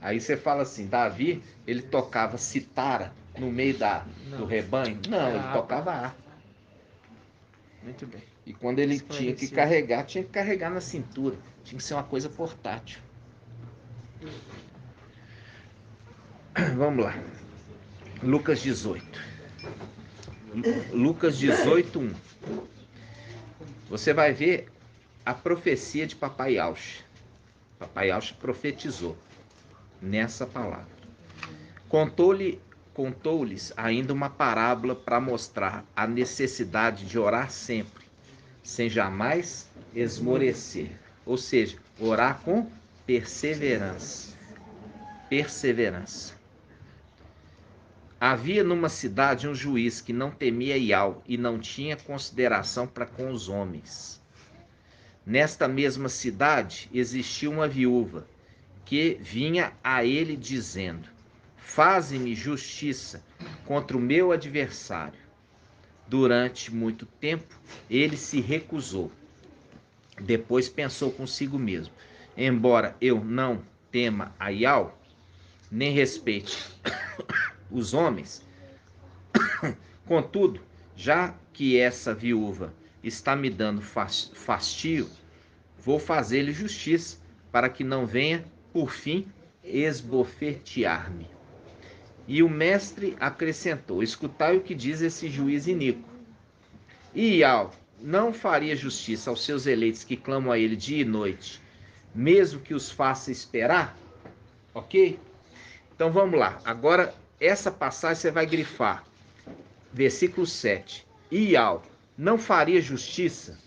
Aí você fala assim, Davi, ele tocava citara no meio do rebanho? Não, ele tocava harpa. Muito bem. E quando ele tinha que carregar na cintura. Tinha que ser uma coisa portátil. Vamos lá. Lucas 18. Lucas 18, 1. Você vai ver a profecia de Papai Auche. Papai Auche profetizou nessa palavra. Contou-lhes ainda uma parábola para mostrar a necessidade de orar sempre, sem jamais esmorecer. Ou seja, orar com perseverança. Perseverança. Havia numa cidade um juiz que não temia Iau e não tinha consideração para com os homens. Nesta mesma cidade existia uma viúva que vinha a ele dizendo: faze-me justiça contra o meu adversário. Durante muito tempo ele se recusou. Depois pensou consigo mesmo: embora eu não tema a Iau, nem respeite os homens, contudo, já que essa viúva está me dando fastio, vou fazer-lhe justiça, para que não venha, por fim, esbofetear-me. E o mestre acrescentou: escutai o que diz esse juiz iníquo. E Iau não faria justiça aos seus eleitos que clamam a ele dia e noite, mesmo que os faça esperar? Ok? Então vamos lá. Agora, essa passagem você vai grifar. Versículo 7. Iau não faria justiça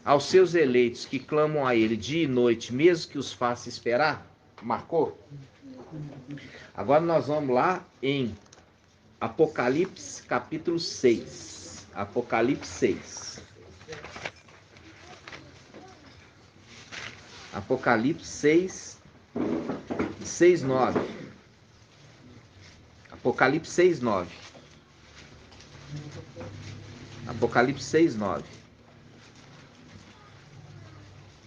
aos seus eleitos que clamam a ele dia e noite, mesmo que os faça esperar? Marcou? Agora nós vamos lá em Apocalipse capítulo 6. Apocalipse 6. Apocalipse 6, 6, 9. Apocalipse 6, 9. Apocalipse 6, 9.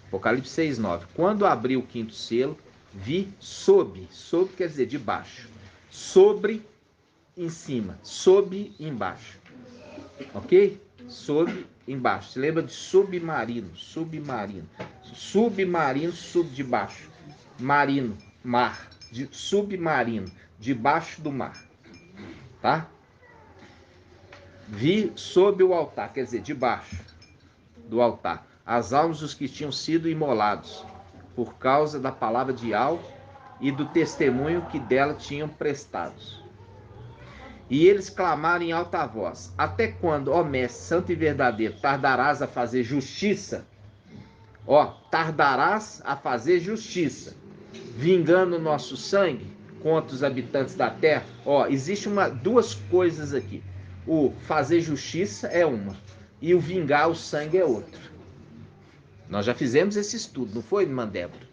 Apocalipse 6, 9. Quando abri o quinto selo, vi sob quer dizer de baixo, sobre, em cima, sob, embaixo, ok? Sob, embaixo. Você lembra de submarino, submarino, submarino, sub de baixo, marino, mar, de submarino, debaixo do mar, tá? Vi sob o altar, quer dizer, debaixo do altar, as almas dos que tinham sido imolados por causa da palavra de Iau e do testemunho que dela tinham prestado. E eles clamaram em alta voz: até quando, ó mestre santo e verdadeiro, tardarás a fazer justiça? Ó, tardarás a fazer justiça, vingando o nosso sangue contra os habitantes da terra? Ó, existe duas coisas aqui. O fazer justiça é uma. e o vingar o sangue é outro. Nós já fizemos esse estudo, não foi, irmã Débora?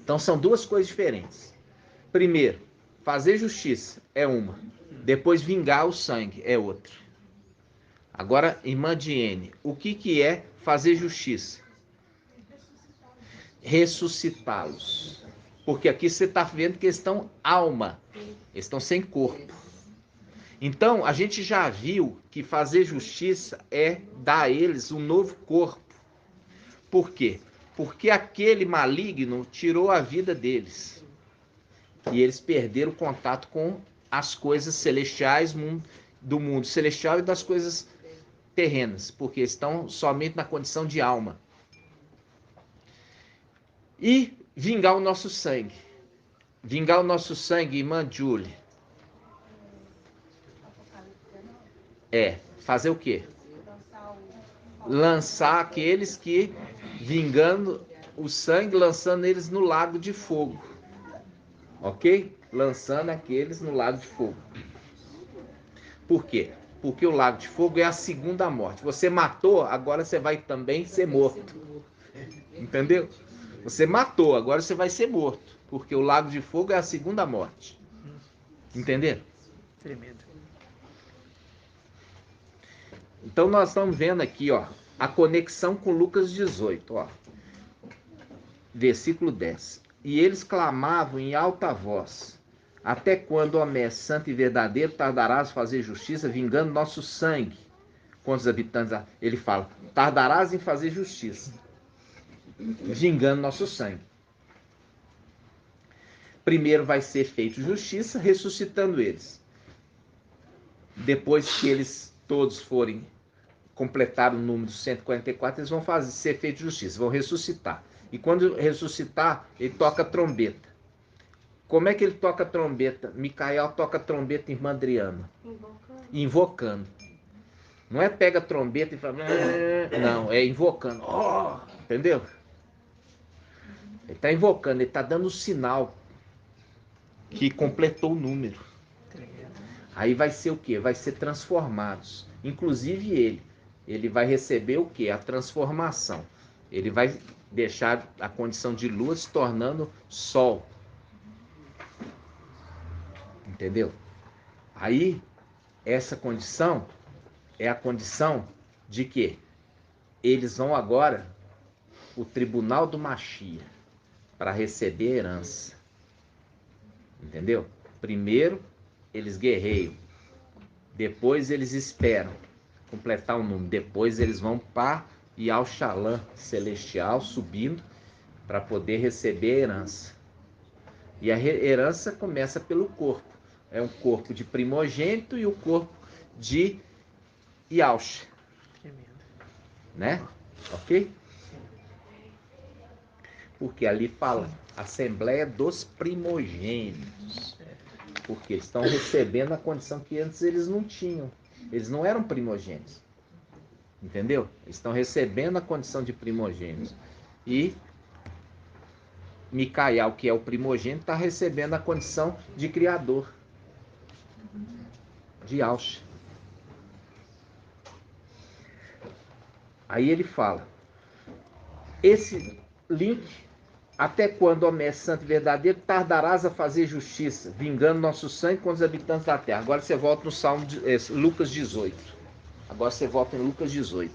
Então são duas coisas diferentes. Primeiro, fazer justiça é uma. Depois vingar o sangue é outra. Agora, irmã Diene, o que é fazer justiça? Ressuscitá-los. Porque aqui você está vendo que eles estão alma. Eles estão sem corpo. Então, a gente já viu que fazer justiça é dar a eles um novo corpo. Por quê? Porque aquele maligno tirou a vida deles. E eles perderam o contato com as coisas celestiais, do mundo celestial e das coisas terrenas, porque estão somente na condição de alma. E vingar o nosso sangue. Vingar o nosso sangue, irmã Julie. É, fazer o quê? Lançar aqueles que, vingando o sangue, lançando eles no lago de fogo. Ok? Lançando aqueles no lago de fogo. Por quê? Porque o lago de fogo é a segunda morte. Você matou, agora você vai também ser morto. Entendeu? Você matou, agora você vai ser morto. Porque o lago de fogo é a segunda morte. Entenderam? Tremendo. Então nós estamos vendo aqui, ó, a conexão com Lucas 18, ó. Versículo 10. E eles clamavam em alta voz: até quando, ó mestre santo e verdadeiro, tardarás a fazer justiça, vingando nosso sangue? Quantos habitantes? Ele fala: tardarás em fazer justiça, vingando nosso sangue. Primeiro vai ser feito justiça, ressuscitando eles. Depois que eles todos forem completar o número 144, eles vão ser feito justiça, vão ressuscitar. E quando ressuscitar, ele toca trombeta. Como é que ele toca trombeta? Micael toca trombeta, irmã Adriana. Invocando. Não é pega a trombeta e fala... Não, é invocando. Oh, entendeu? Ele está invocando, ele está dando o sinal que completou o número. Aí vai ser o quê? Vai ser transformados. Inclusive ele vai receber o quê? A transformação. Ele vai deixar a condição de lua se tornando sol. Entendeu? Aí, essa condição é a condição de que eles vão agora o tribunal do Mashiach para receber a herança. Entendeu? Primeiro, eles guerreiam. Depois, eles esperam completar o número. Depois, eles vão para Yal-Shalom celestial, subindo, para poder receber a herança. E a herança começa pelo corpo. É um corpo de primogênito e o corpo de Yaush. Né? Ok? Porque ali fala Assembleia dos Primogênitos. Porque eles estão recebendo a condição que antes eles não tinham. Eles não eram primogênitos. Entendeu? Eles estão recebendo a condição de primogênitos. E Micael, que é o primogênito, está recebendo a condição de criador. De Yaush. Aí ele fala: esse link, até quando, ó mestre santo e verdadeiro, tardarás a fazer justiça, vingando nosso sangue com os habitantes da terra? Agora você volta no Salmo de Lucas 18. Agora você volta em Lucas 18.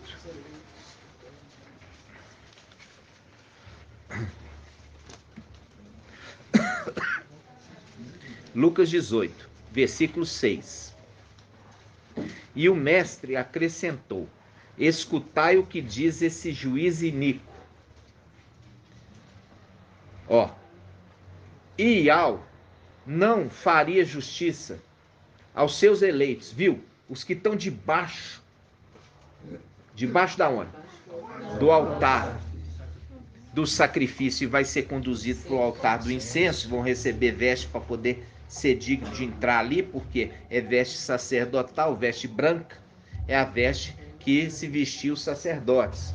Lucas 18, versículo 6. E o mestre acrescentou: escutai o que diz esse juiz iníquo. Ó, Ial não faria justiça aos seus eleitos, viu? Os que estão debaixo da onde? Do altar do sacrifício, e vai ser conduzido para o altar do incenso, vão receber veste para poder ser digno de entrar ali, porque é veste sacerdotal, veste branca, é a veste que se vestiu os sacerdotes.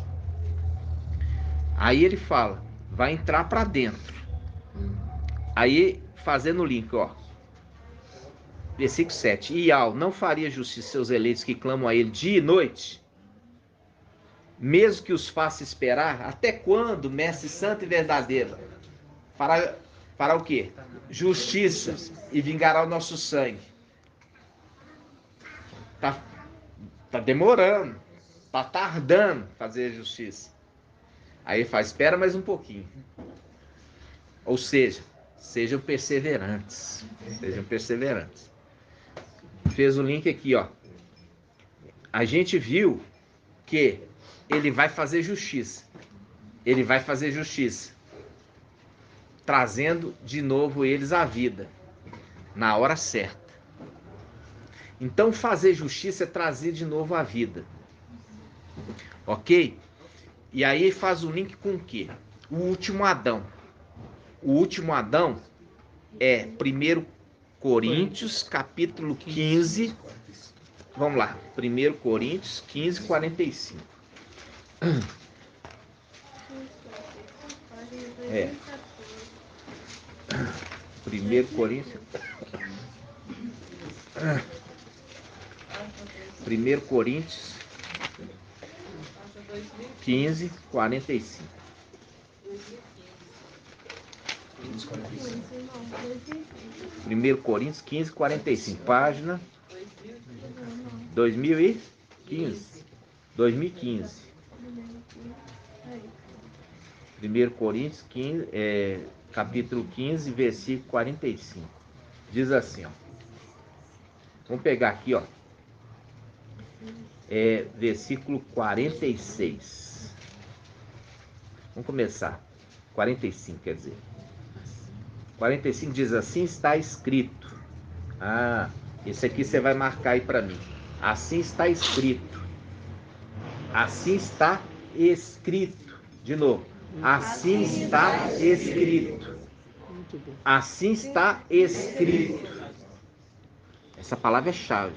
Aí ele fala, vai entrar para dentro. Aí, fazendo o link, ó. Versículo 7. Ial não faria justiça aos seus eleitos que clamam a ele dia e noite, mesmo que os faça esperar? Até quando, mestre santo e verdadeiro? Para o quê? Justiça, e vingará o nosso sangue. Tá demorando, tá tardando fazer justiça. Aí ele fala, espera mais um pouquinho. Ou seja, sejam perseverantes. Sejam perseverantes. Fez o link aqui, ó. A gente viu que ele vai fazer justiça. Ele vai fazer justiça. Trazendo de novo eles à vida. Na hora certa. Então fazer justiça é trazer de novo a vida. Ok? E aí faz o link com o quê? O último Adão. O último Adão é 1 Coríntios, capítulo 15. Vamos lá. 1 Coríntios 15, 45. É. 1 Coríntios. 1 Coríntios 15, 45. 1 Coríntios 15, 45. Página 2015. 2015. 1 Coríntios 15, capítulo 15, versículo 45. Diz assim, ó. Vamos pegar aqui, ó. Versículo 46. Vamos começar. 45, quer dizer. 45 diz assim, está escrito. Ah, esse aqui você vai marcar aí para mim. Assim está escrito. Assim está escrito. De novo. Assim está escrito. Assim está escrito. Essa palavra é chave.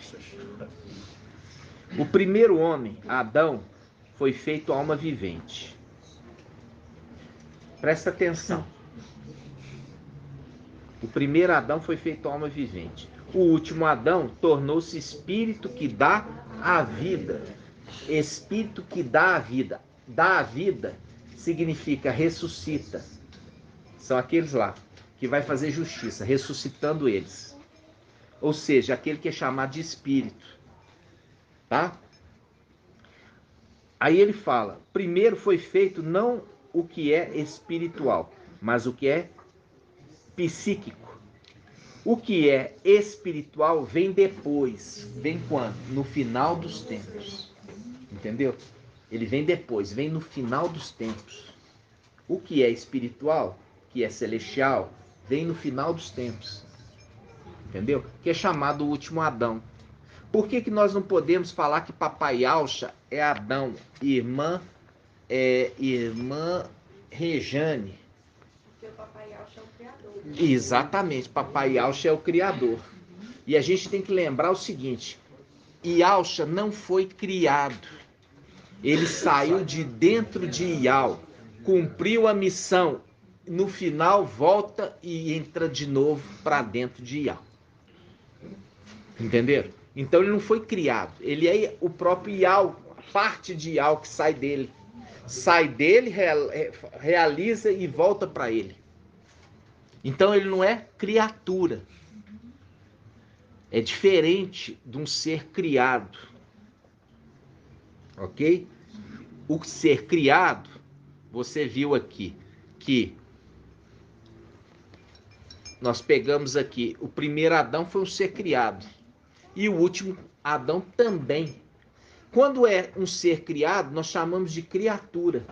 O primeiro homem, Adão, foi feito alma vivente. Presta atenção. O primeiro Adão foi feito alma vivente. O último Adão tornou-se espírito que dá a vida. Espírito que dá a vida. Dá a vida significa ressuscita. São aqueles lá que vai fazer justiça, ressuscitando eles. Ou seja, aquele que é chamado de espírito. Tá? Aí ele fala, primeiro foi feito não o que é espiritual, mas o que é psíquico. O que é espiritual vem depois. Vem quando? No final dos tempos. Entendeu? Ele vem depois, vem no final dos tempos. O que é espiritual, que é celestial, vem no final dos tempos. Entendeu? Que é chamado o último Adão. Por que nós não podemos falar que Papai Alcha é Adão e irmã Rejane? Porque o Papai Alcha é o criador. Exatamente, Papai Alcha é o criador. E a gente tem que lembrar o seguinte, Yalcha não foi criado. Ele saiu de dentro de Ial, cumpriu a missão, no final volta e entra de novo para dentro de Ial. Entenderam? Então ele não foi criado, ele é o próprio Ial, parte de Ial que sai dele. Sai dele, realiza e volta para ele. Então ele não é criatura. É diferente de um ser criado. Ok? O ser criado, você viu aqui, que nós pegamos aqui, o primeiro Adão foi um ser criado. E o último Adão também. Quando é um ser criado, nós chamamos de criatura.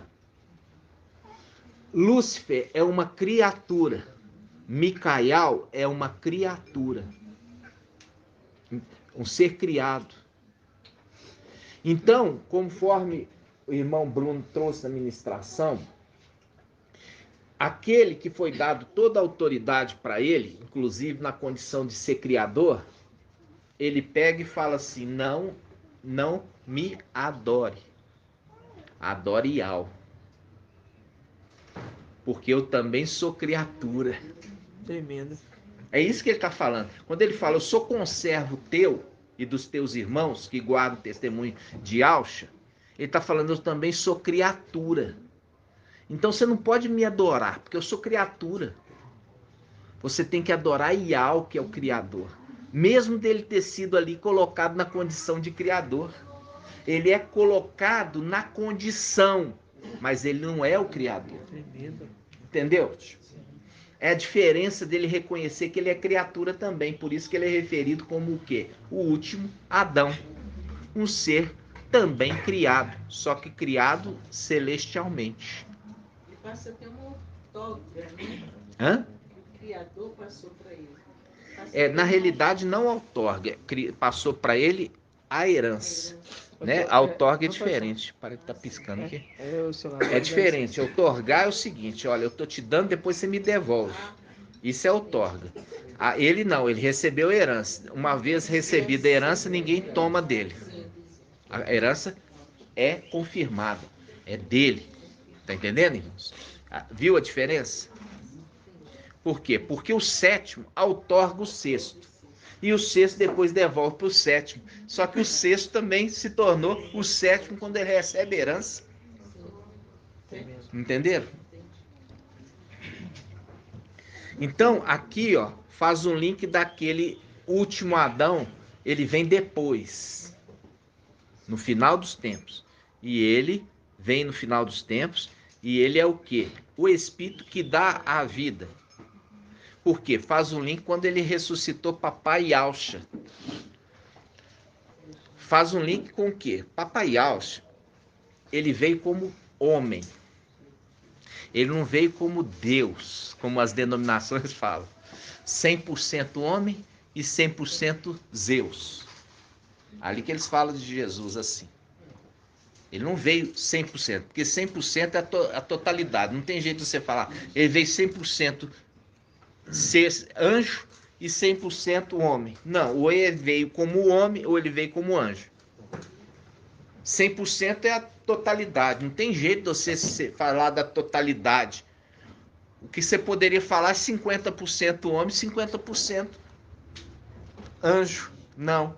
Lúcifer é uma criatura. Micael é uma criatura. Um ser criado. Então, conforme o irmão Bruno trouxe na ministração, aquele que foi dado toda a autoridade para ele, inclusive na condição de ser criador, ele pega e fala assim, não me adore. Adore Ial. Porque eu também sou criatura. Tremendo. É isso que ele está falando. Quando ele fala, eu sou conservo teu e dos teus irmãos que guardam o testemunho de Alcha, ele está falando, eu também sou criatura. Então você não pode me adorar, porque eu sou criatura. Você tem que adorar Yahweh, que é o Criador. Mesmo dele ter sido ali colocado na condição de Criador. Ele é colocado na condição, mas ele não é o Criador. Entendeu? É a diferença dele reconhecer que ele é criatura também. Por isso que ele é referido como o quê? O último Adão. Um ser também criado, só que criado celestialmente. E passa a ter uma outorga, né? Hã? O Criador passou para ele. Na realidade, não a outorga. Passou para ele a herança. Né? A outorga é diferente. Para de estar piscando aqui. É diferente. Outorgar é o seguinte: olha, eu estou te dando, depois você me devolve. Isso é outorga. Ele não, ele recebeu a herança. Uma vez recebida a herança, ninguém toma dele. A herança é confirmada. É dele. Tá entendendo, irmãos? Viu a diferença? Por quê? Porque o sétimo outorga o sexto. E o sexto depois devolve para o sétimo. Só que o sexto também se tornou o sétimo quando ele recebe a herança. Entenderam? Então, aqui, ó, faz um link daquele último Adão. Ele vem depois, no final dos tempos. E ele vem no final dos tempos. E ele é o quê? O Espírito que dá a vida. Por quê? Faz um link quando ele ressuscitou Papai Yalcha. Faz um link com o quê? Papai Yalcha, ele veio como homem. Ele não veio como Deus, como as denominações falam. 100% homem e 100% Zeus. Ali que eles falam de Jesus assim. Ele não veio 100%, porque 100% é a totalidade. Não tem jeito de você falar. Ele veio 100% ser anjo e 100% homem. Não, ou ele veio como homem ou ele veio como anjo. 100% é a totalidade. Não tem jeito de você falar da totalidade. O que você poderia falar é 50% homem, 50% anjo. Não.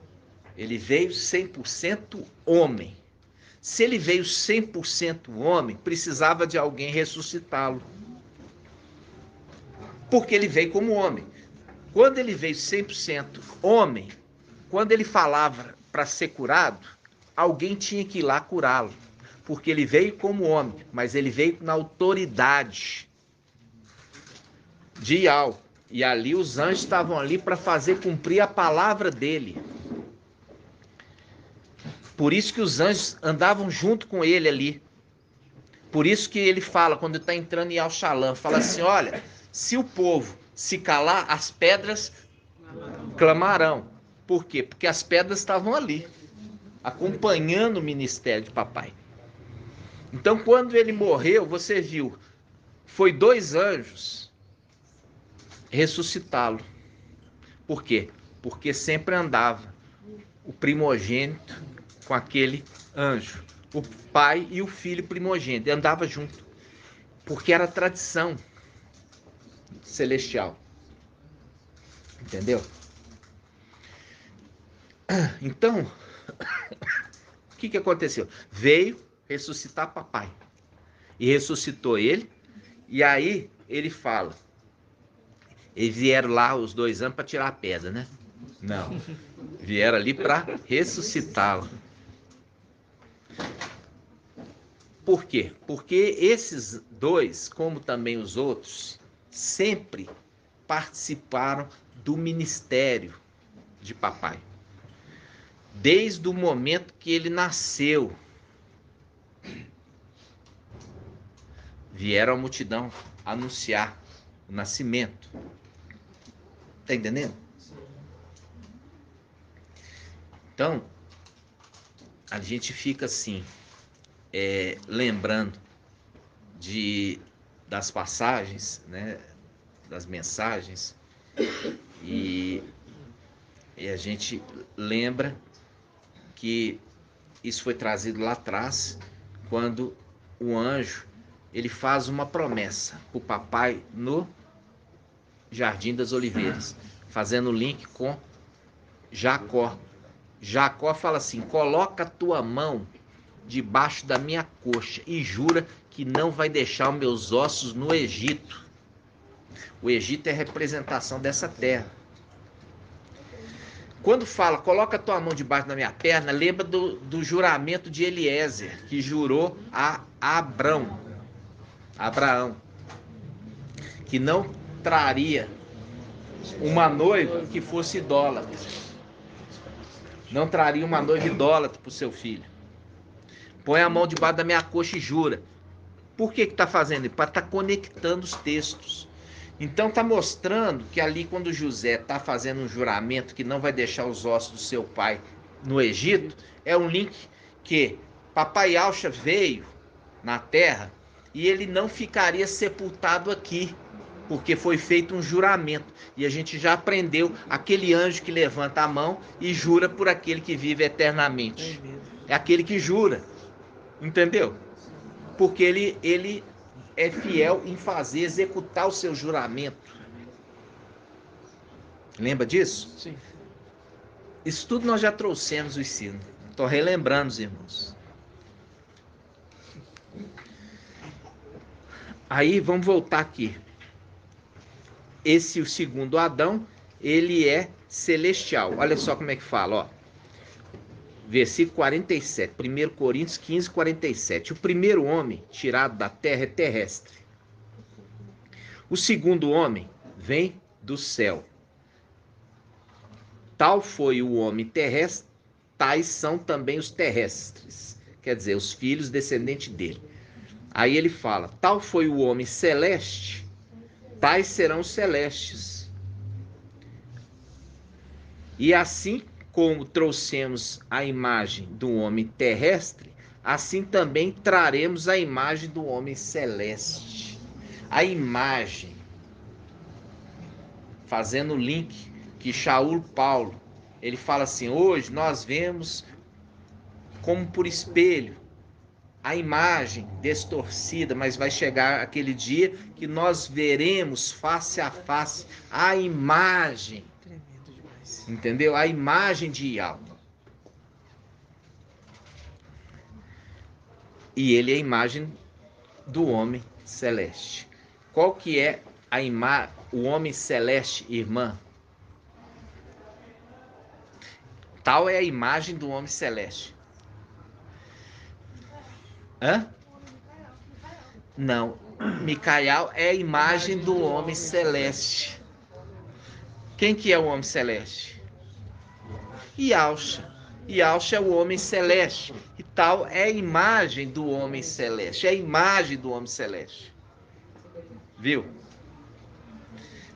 Ele veio 100% homem. Se ele veio 100% homem, precisava de alguém ressuscitá-lo. Porque ele veio como homem. Quando ele veio 100% homem, quando ele falava para ser curado, alguém tinha que ir lá curá-lo. Porque ele veio como homem, mas ele veio na autoridade de Yahweh. E ali os anjos estavam ali para fazer cumprir a palavra dele. Por isso que os anjos andavam junto com ele ali. Por isso que ele fala, quando está entrando em Al-Shalom, fala assim, olha, se o povo se calar, as pedras clamarão. Por quê? Porque as pedras estavam ali, acompanhando o ministério de papai. Então, quando ele morreu, você viu, foi 2 anjos ressuscitá-lo. Por quê? Porque sempre andava o primogênito com aquele anjo. O pai e o filho primogênito. Andava junto. Porque era tradição celestial. Entendeu? Então, o que aconteceu? Veio ressuscitar papai. E ressuscitou ele. E aí ele fala. Eles vieram lá os 2 anos para tirar a pedra, né? Não. Vieram ali para ressuscitá-lo. Por quê? Porque esses 2, como também os outros, sempre participaram do ministério de papai. Desde o momento que ele nasceu. Vieram a multidão anunciar o nascimento. Tá entendendo? Então, a gente fica assim, lembrando das passagens, né, das mensagens, e a gente lembra que isso foi trazido lá atrás, quando o anjo ele faz uma promessa para o papai no Jardim das Oliveiras, fazendo link com Jacó. Jacó fala assim: coloca a tua mão debaixo da minha coxa e jura que não vai deixar os meus ossos no Egito. O Egito é a representação dessa terra. Quando fala, coloca a tua mão debaixo da minha perna, lembra do juramento de Eliezer, que jurou a Abraão, que não traria uma noiva que fosse idólatra. Não traria uma noiva idólatra para o seu filho. Põe a mão debaixo da minha coxa e jura. Por que está fazendo isso? Para estar conectando os textos. Então está mostrando que ali quando José está fazendo um juramento que não vai deixar os ossos do seu pai no Egito, é um link que Papai Alcha veio na terra e ele não ficaria sepultado aqui, porque foi feito um juramento. E a gente já aprendeu aquele anjo que levanta a mão e jura por aquele que vive eternamente. É aquele que jura, entendeu? Porque ele é fiel em fazer, executar o seu juramento. Lembra disso? Sim. Isso tudo nós já trouxemos o ensino. Estou relembrando, os irmãos. Aí, vamos voltar aqui. O segundo Adão, ele é celestial. Olha só como é que fala, ó. Versículo 47, 1 Coríntios 15, 47. O primeiro homem tirado da terra é terrestre. O segundo homem vem do céu. Tal foi o homem terrestre, tais são também os terrestres. Quer dizer, os filhos descendentes dele. Aí ele fala, tal foi o homem celeste, tais serão os celestes. E assim como trouxemos a imagem do homem terrestre, assim também traremos a imagem do homem celeste. A imagem, fazendo o link que Shaul Paulo, ele fala assim, hoje nós vemos como por espelho a imagem distorcida, mas vai chegar aquele dia que nós veremos face a face a imagem. Entendeu? A imagem de Yahweh. E ele é a imagem do homem celeste. Qual que é o homem celeste, irmã? Tal é a imagem do homem celeste. Hã? Não. Micael é a imagem do homem celeste. Quem que é o homem celeste? Yalcha. Yalcha é o homem celeste. E tal é a imagem do homem celeste. É a imagem do homem celeste. Viu?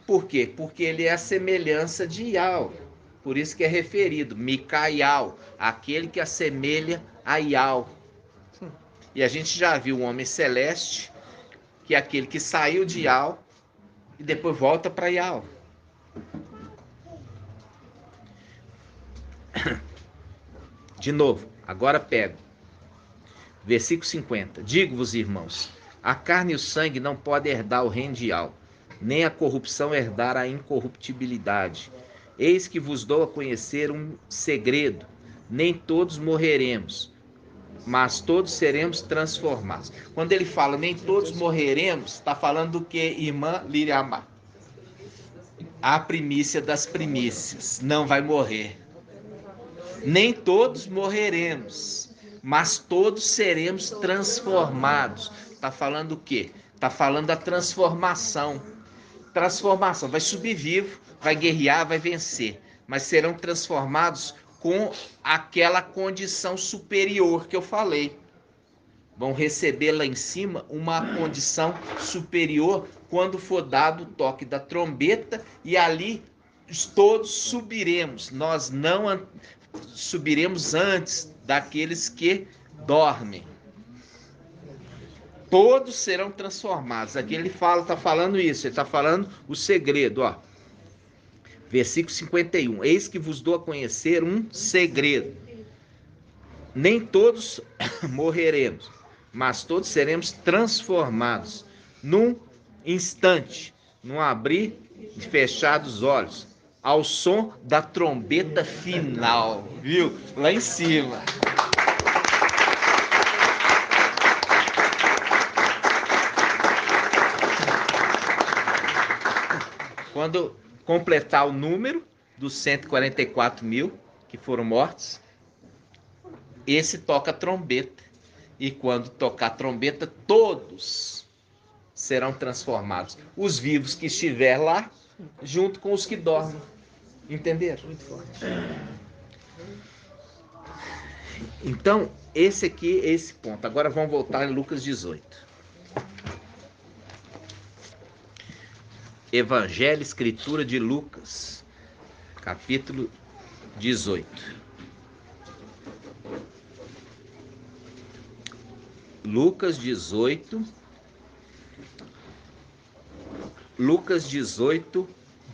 Por quê? Porque ele é a semelhança de Yahweh. Por isso que é referido, Micael, aquele que assemelha a Yahweh. E a gente já viu o homem celeste, que é aquele que saiu de Yahweh e depois volta para Yahweh. De novo, agora pego. Versículo 50. Digo-vos, irmãos, a carne e o sangue não podem herdar o reino de Yahweh, nem a corrupção herdar a incorruptibilidade. Eis que vos dou a conhecer um segredo. Nem todos morreremos, mas todos seremos transformados. Quando ele fala nem todos morreremos, está falando do que, irmã Liriamar? A primícia das primícias não vai morrer. Nem todos morreremos, mas todos seremos transformados. Está falando o quê? Está falando da transformação. Transformação. Vai subir vivo, vai guerrear, vai vencer. Mas serão transformados com aquela condição superior que eu falei. Vão receber lá em cima uma condição superior quando for dado o toque da trombeta e ali todos subiremos. Nós não subiremos antes daqueles que dormem. Todos serão transformados. Aqui ele fala, está falando isso, ele está falando o segredo, ó. Versículo 51. Eis que vos dou a conhecer um segredo. Nem todos morreremos, mas todos seremos transformados num instante, num abrir e fechados os olhos, ao som da trombeta final, viu? Lá em cima. Quando completar o número dos 144 mil que foram mortos, esse toca a trombeta. E quando tocar a trombeta, todos serão transformados. Os vivos que estiver lá, junto com os que dormem. Entenderam? Muito forte. Então, esse aqui é esse ponto. Agora vamos voltar em Lucas 18. Evangelho, Escritura de Lucas, capítulo 18. Lucas 18,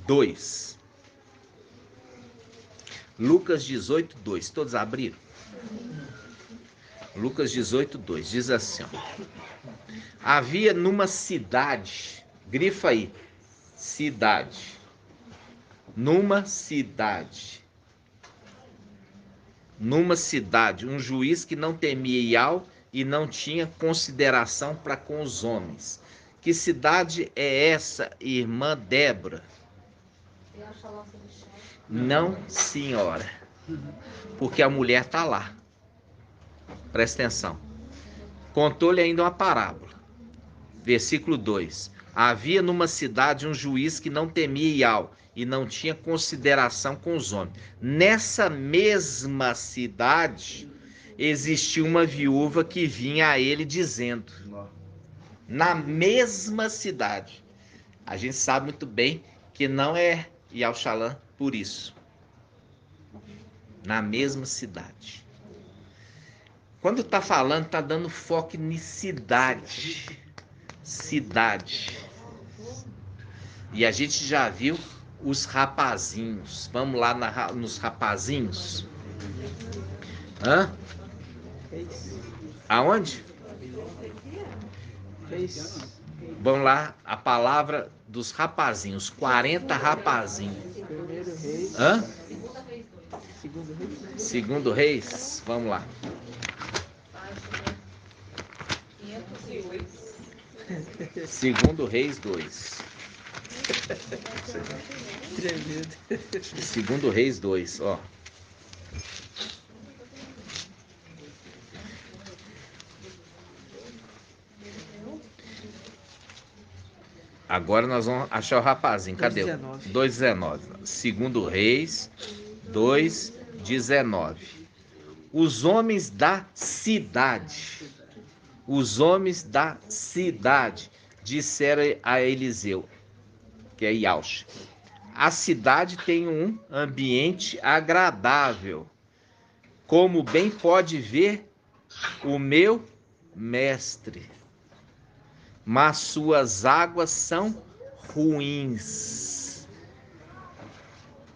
2. Lucas 18, 2. Todos abriram? Lucas 18, 2. Diz assim, ó. Havia numa cidade, grifa aí, cidade. Numa cidade, um juiz que não temia Iau e não tinha consideração para com os homens. Que cidade é essa, irmã Débora? Não, senhora. Porque a mulher está lá. Presta atenção. Contou-lhe ainda uma parábola. Versículo 2. Havia numa cidade um juiz que não temia Iau e não tinha consideração com os homens. Nessa mesma cidade existia uma viúva que vinha a ele dizendo, na mesma cidade. A gente sabe muito bem que não é Iau-Xalã por isso. Na mesma cidade. Quando está falando, está dando foco em cidade. Cidade. E a gente já viu os rapazinhos. Vamos lá nos rapazinhos. Hã? Aonde? Vamos lá, a palavra dos rapazinhos. 40 rapazinhos. Hã? Segundo Reis. Vamos lá. Segundo Reis 2. Segundo Reis 2, ó. Agora nós vamos achar o rapazinho. Cadê? 2,19. Segundo Reis 2,19. Os homens da cidade. Os homens da cidade disseram a Eliseu, que é Iaush, a cidade tem um ambiente agradável, como bem pode ver o meu mestre, mas suas águas são ruins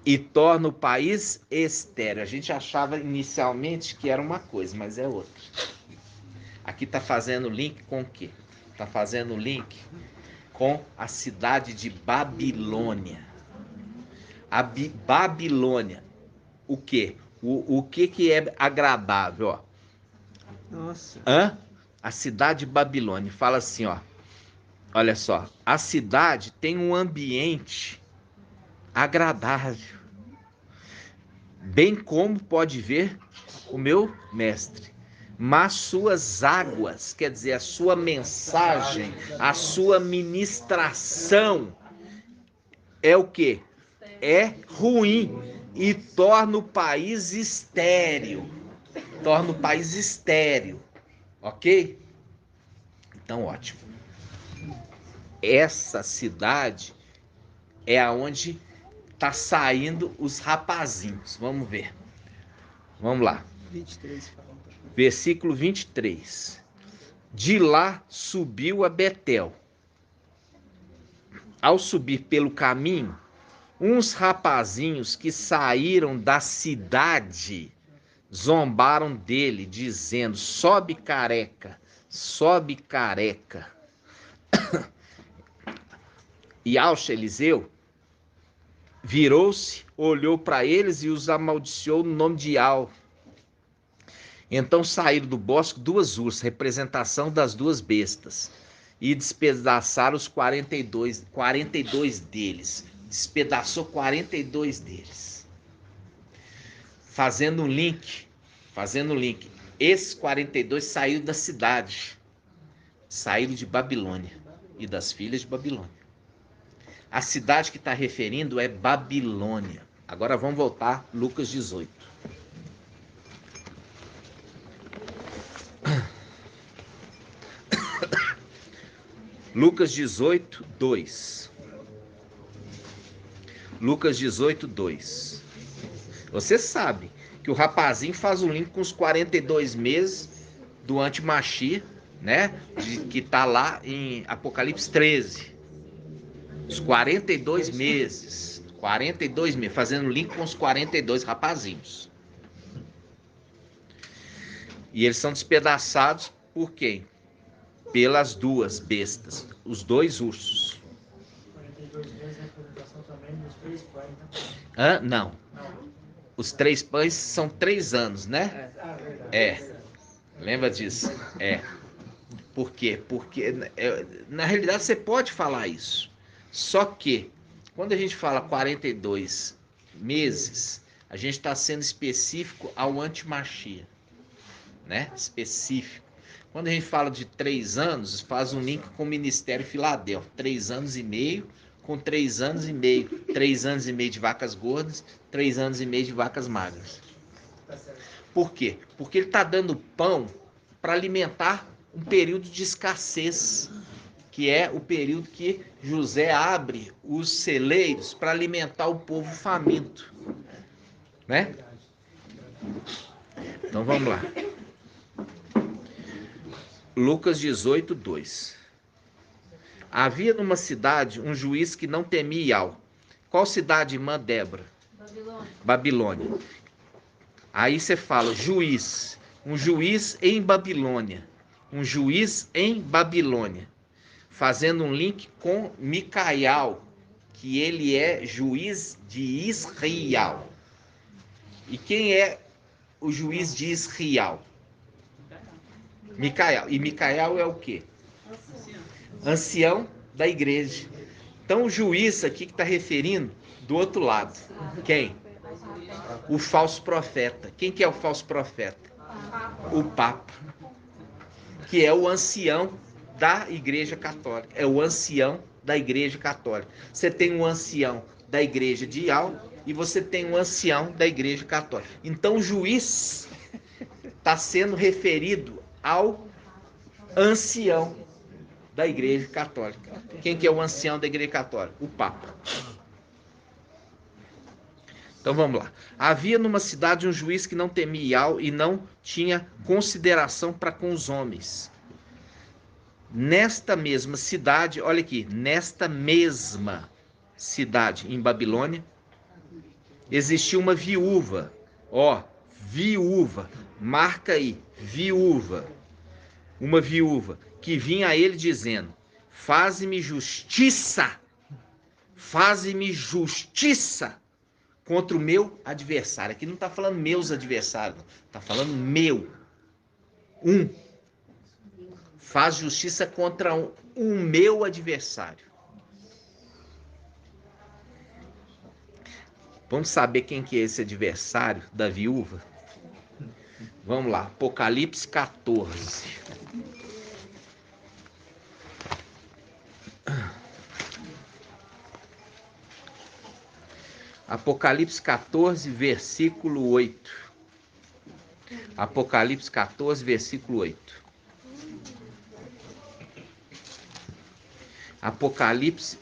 e torna o país estéril. A gente achava inicialmente que era uma coisa, mas é outra. Aqui está fazendo link com o quê? Está fazendo link com a cidade de Babilônia. A Babilônia. O quê? O que é agradável? Ó. Nossa. A cidade de Babilônia. Fala assim, ó. Olha só. A cidade tem um ambiente agradável. Bem como pode ver o meu mestre. Mas suas águas, quer dizer, a sua mensagem, a sua ministração é o quê? É ruim e torna o país estéril. Torna o país estéril, ok? Então, ótimo. Essa cidade é aonde tá saindo os rapazinhos. Vamos ver. Vamos lá. 23. Versículo 23. De lá subiu a Betel. Ao subir pelo caminho, uns rapazinhos que saíram da cidade zombaram dele, dizendo: sobe careca, sobe careca. E Eliseu virou-se, olhou para eles e os amaldiçoou no nome de Al. Então saíram do bosque 2 ursas, representação das 2 bestas, e despedaçaram os 42 deles. Despedaçou 42 deles. Fazendo um link. Esses 42 saíram da cidade. Saíram de Babilônia e das filhas de Babilônia. A cidade que está referindo é Babilônia. Agora vamos voltar, Lucas 18. Lucas 18, 2. Lucas 18, 2. Você sabe que o rapazinho faz o link com os 42 meses do anti-Machia, né? Que está lá em Apocalipse 13. Os 42 meses. 42 meses, fazendo link com os 42 rapazinhos. E eles são despedaçados por quem? Pelas 2 bestas, os 2 ursos. 42 meses é a representação também dos 3 pães, né? Não. Os 3 pães são 3 anos, né? Lembra disso? Por quê? Porque, na realidade, você pode falar isso. Só que, quando a gente fala 42 meses, a gente está sendo específico ao anti-Machia, né? Específico. Quando a gente fala de 3 anos, faz um link com o Ministério Filadélfia. 3 anos e meio com 3 anos e meio. 3 anos e meio de vacas gordas, 3 anos e meio de vacas magras. Por quê? Porque ele está dando pão para alimentar um período de escassez, que é o período que José abre os celeiros para alimentar o povo faminto. Né? Então vamos lá. Lucas 18, 2. Havia numa cidade um juiz que não temia Ial. Qual cidade, irmã Débora? Babilônia. Aí você fala juiz. Um juiz em Babilônia. Um juiz em Babilônia. Fazendo um link com Micael, que ele é juiz de Israel. E quem é o juiz de Israel? Micael. E Micael é o quê? Ancião da igreja. Então o juiz aqui que está referindo do outro lado. Quem? O falso profeta. Quem que é o falso profeta? O Papa. Que é o ancião da igreja católica. É o ancião da igreja católica. Você tem um ancião da igreja de Ial e você tem um ancião da igreja católica. Então o juiz está sendo referido ao ancião da igreja católica. Quem que é o ancião da igreja católica? O Papa. Então vamos lá. Havia numa cidade um juiz que não temia Ial e não tinha consideração para com os homens. Nesta mesma cidade, olha aqui, nesta mesma cidade em Babilônia, existia uma viúva. Viúva, marca aí, viúva. Uma viúva que vinha a ele dizendo: faze-me justiça contra o meu adversário. Aqui não está falando meus adversários, está falando meu. Faz justiça contra o meu adversário. Vamos saber quem que é esse adversário da viúva? Vamos lá, Apocalipse 14. Apocalipse 14, versículo 8. Apocalipse 14, versículo 8. Apocalipse,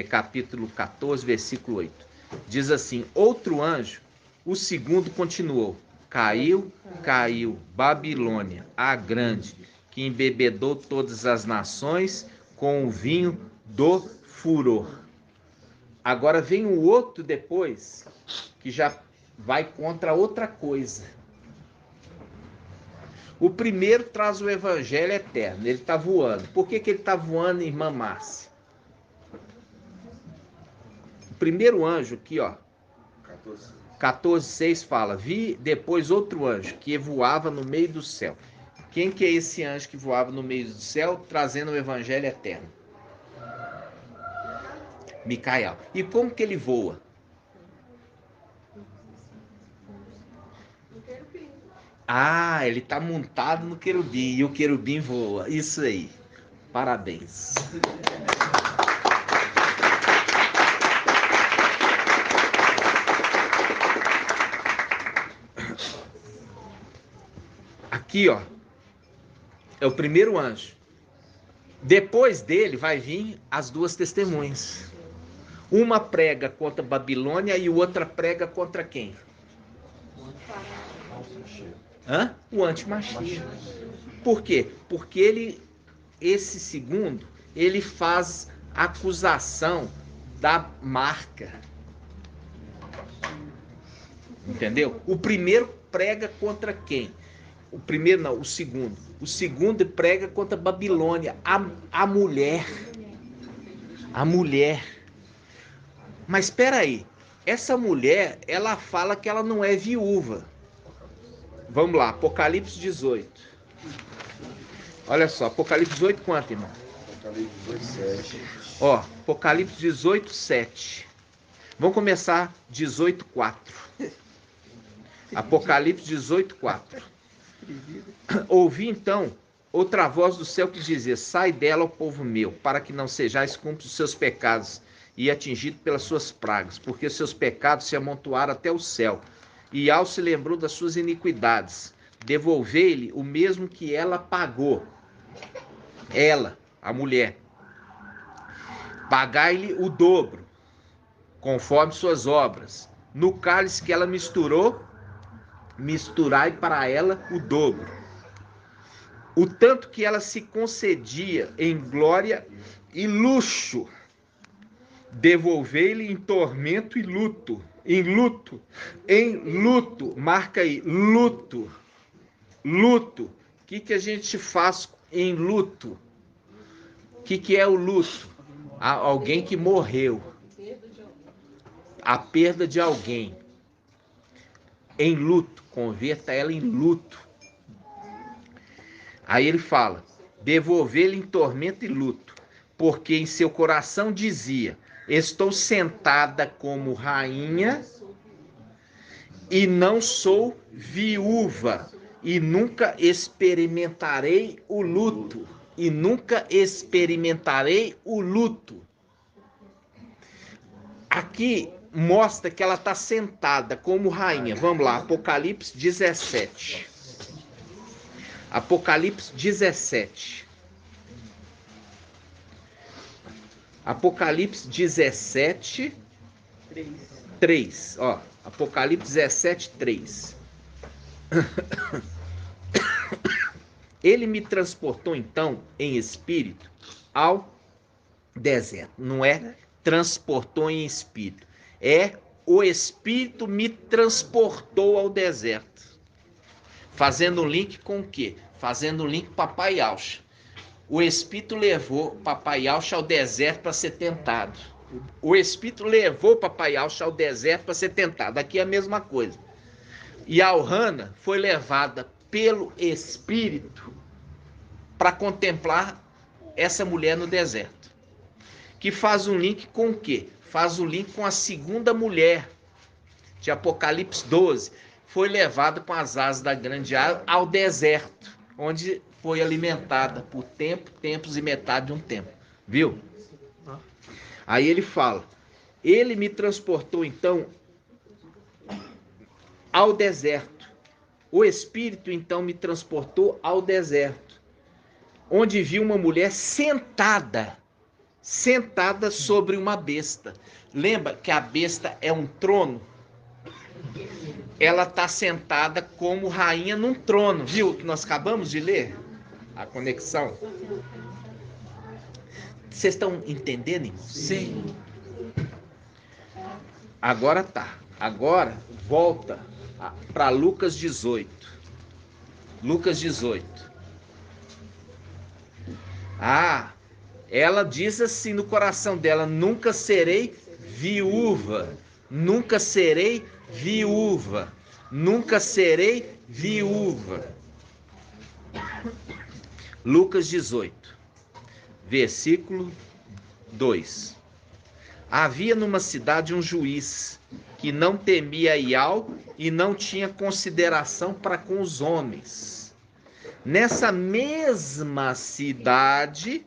capítulo 14, versículo 8. Diz assim: outro anjo, o segundo, continuou: caiu, Babilônia, a grande, que embebedou todas as nações com o vinho do furor. Agora vem o outro depois, que já vai contra outra coisa. O primeiro traz o evangelho eterno, ele está voando. Por que ele está voando, irmã Márcia? primeiro anjo aqui, ó, 14. 14:6 fala: vi depois outro anjo que voava no meio do céu. Quem que é esse anjo que voava no meio do céu, trazendo o evangelho eterno? Micael. E como que ele voa? Ah, ele está montado no querubim e o querubim voa. Isso aí. Parabéns. Aqui, ó, é o primeiro anjo. Depois dele vai vir as duas testemunhas. Uma prega contra a Babilônia e outra prega contra quem? O anti-Mashiach. Por quê? Porque esse segundo, ele faz acusação da marca. Entendeu? O primeiro prega contra quem? O primeiro não, o segundo. O segundo prega contra a Babilônia, a mulher. A mulher. Mas espera aí, essa mulher, ela fala que ela não é viúva. Vamos lá, Apocalipse 18. Olha só, Apocalipse 18 quanto, irmão? Apocalipse 18:7. Ó, Apocalipse 18:7. Vamos começar 18:4. Apocalipse 18:4. Ouvi então outra voz do céu que dizia: sai dela, ó povo meu, para que não sejais cúmplices dos seus pecados e atingido pelas suas pragas, porque seus pecados se amontoaram até o céu, e Al se lembrou das suas iniquidades. Devolvei-lhe o mesmo que ela pagou. Ela, a mulher. Pagai-lhe o dobro, conforme suas obras. No cálice que ela misturou, misturai para ela o dobro. O tanto que ela se concedia em glória e luxo, devolvei-lhe em tormento e luto. Em luto, marca aí, luto. Luto. O que a gente faz em luto? O que é o luto? Alguém que morreu. A perda de alguém. Em luto, converta ela em luto. Aí ele fala: devolver-lhe em tormento e luto, porque em seu coração dizia: estou sentada como rainha e não sou viúva, e nunca experimentarei o luto. E nunca experimentarei o luto. Aqui mostra que ela está sentada como rainha. Vamos lá, Apocalipse 17. Apocalipse 17. Apocalipse 17, 3. Ó, Apocalipse 17, 3. Ele me transportou então em espírito ao deserto. Não é transportou em espírito. É o espírito me transportou ao deserto. Fazendo um link com o quê? Fazendo um link com Papai Yahshua. O Espírito levou Papai Yahshua ao deserto para ser tentado. O Espírito levou Papai Yahshua ao deserto para ser tentado. Aqui é a mesma coisa. E a Alhana foi levada pelo Espírito para contemplar essa mulher no deserto. Que faz um link com o quê? Faz o link com a segunda mulher de Apocalipse 12. Foi levada com as asas da grande árvore ao deserto, onde foi alimentada por tempos e metade de um tempo. Viu? Aí ele fala: ele me transportou então ao deserto. O Espírito então me transportou ao deserto, onde vi uma mulher sentada sobre uma besta. Lembra que a besta é um trono? Ela está sentada como rainha num trono. Viu o que nós acabamos de ler? A conexão. Vocês estão entendendo, irmão? Sim. Agora tá. Agora volta para Lucas 18. Lucas 18. Ela diz assim no coração dela: nunca serei viúva. Nunca serei viúva. Nunca serei viúva. Lucas 18, versículo 2. Havia numa cidade um juiz que não temia Ial e não tinha consideração para com os homens. Nessa mesma cidade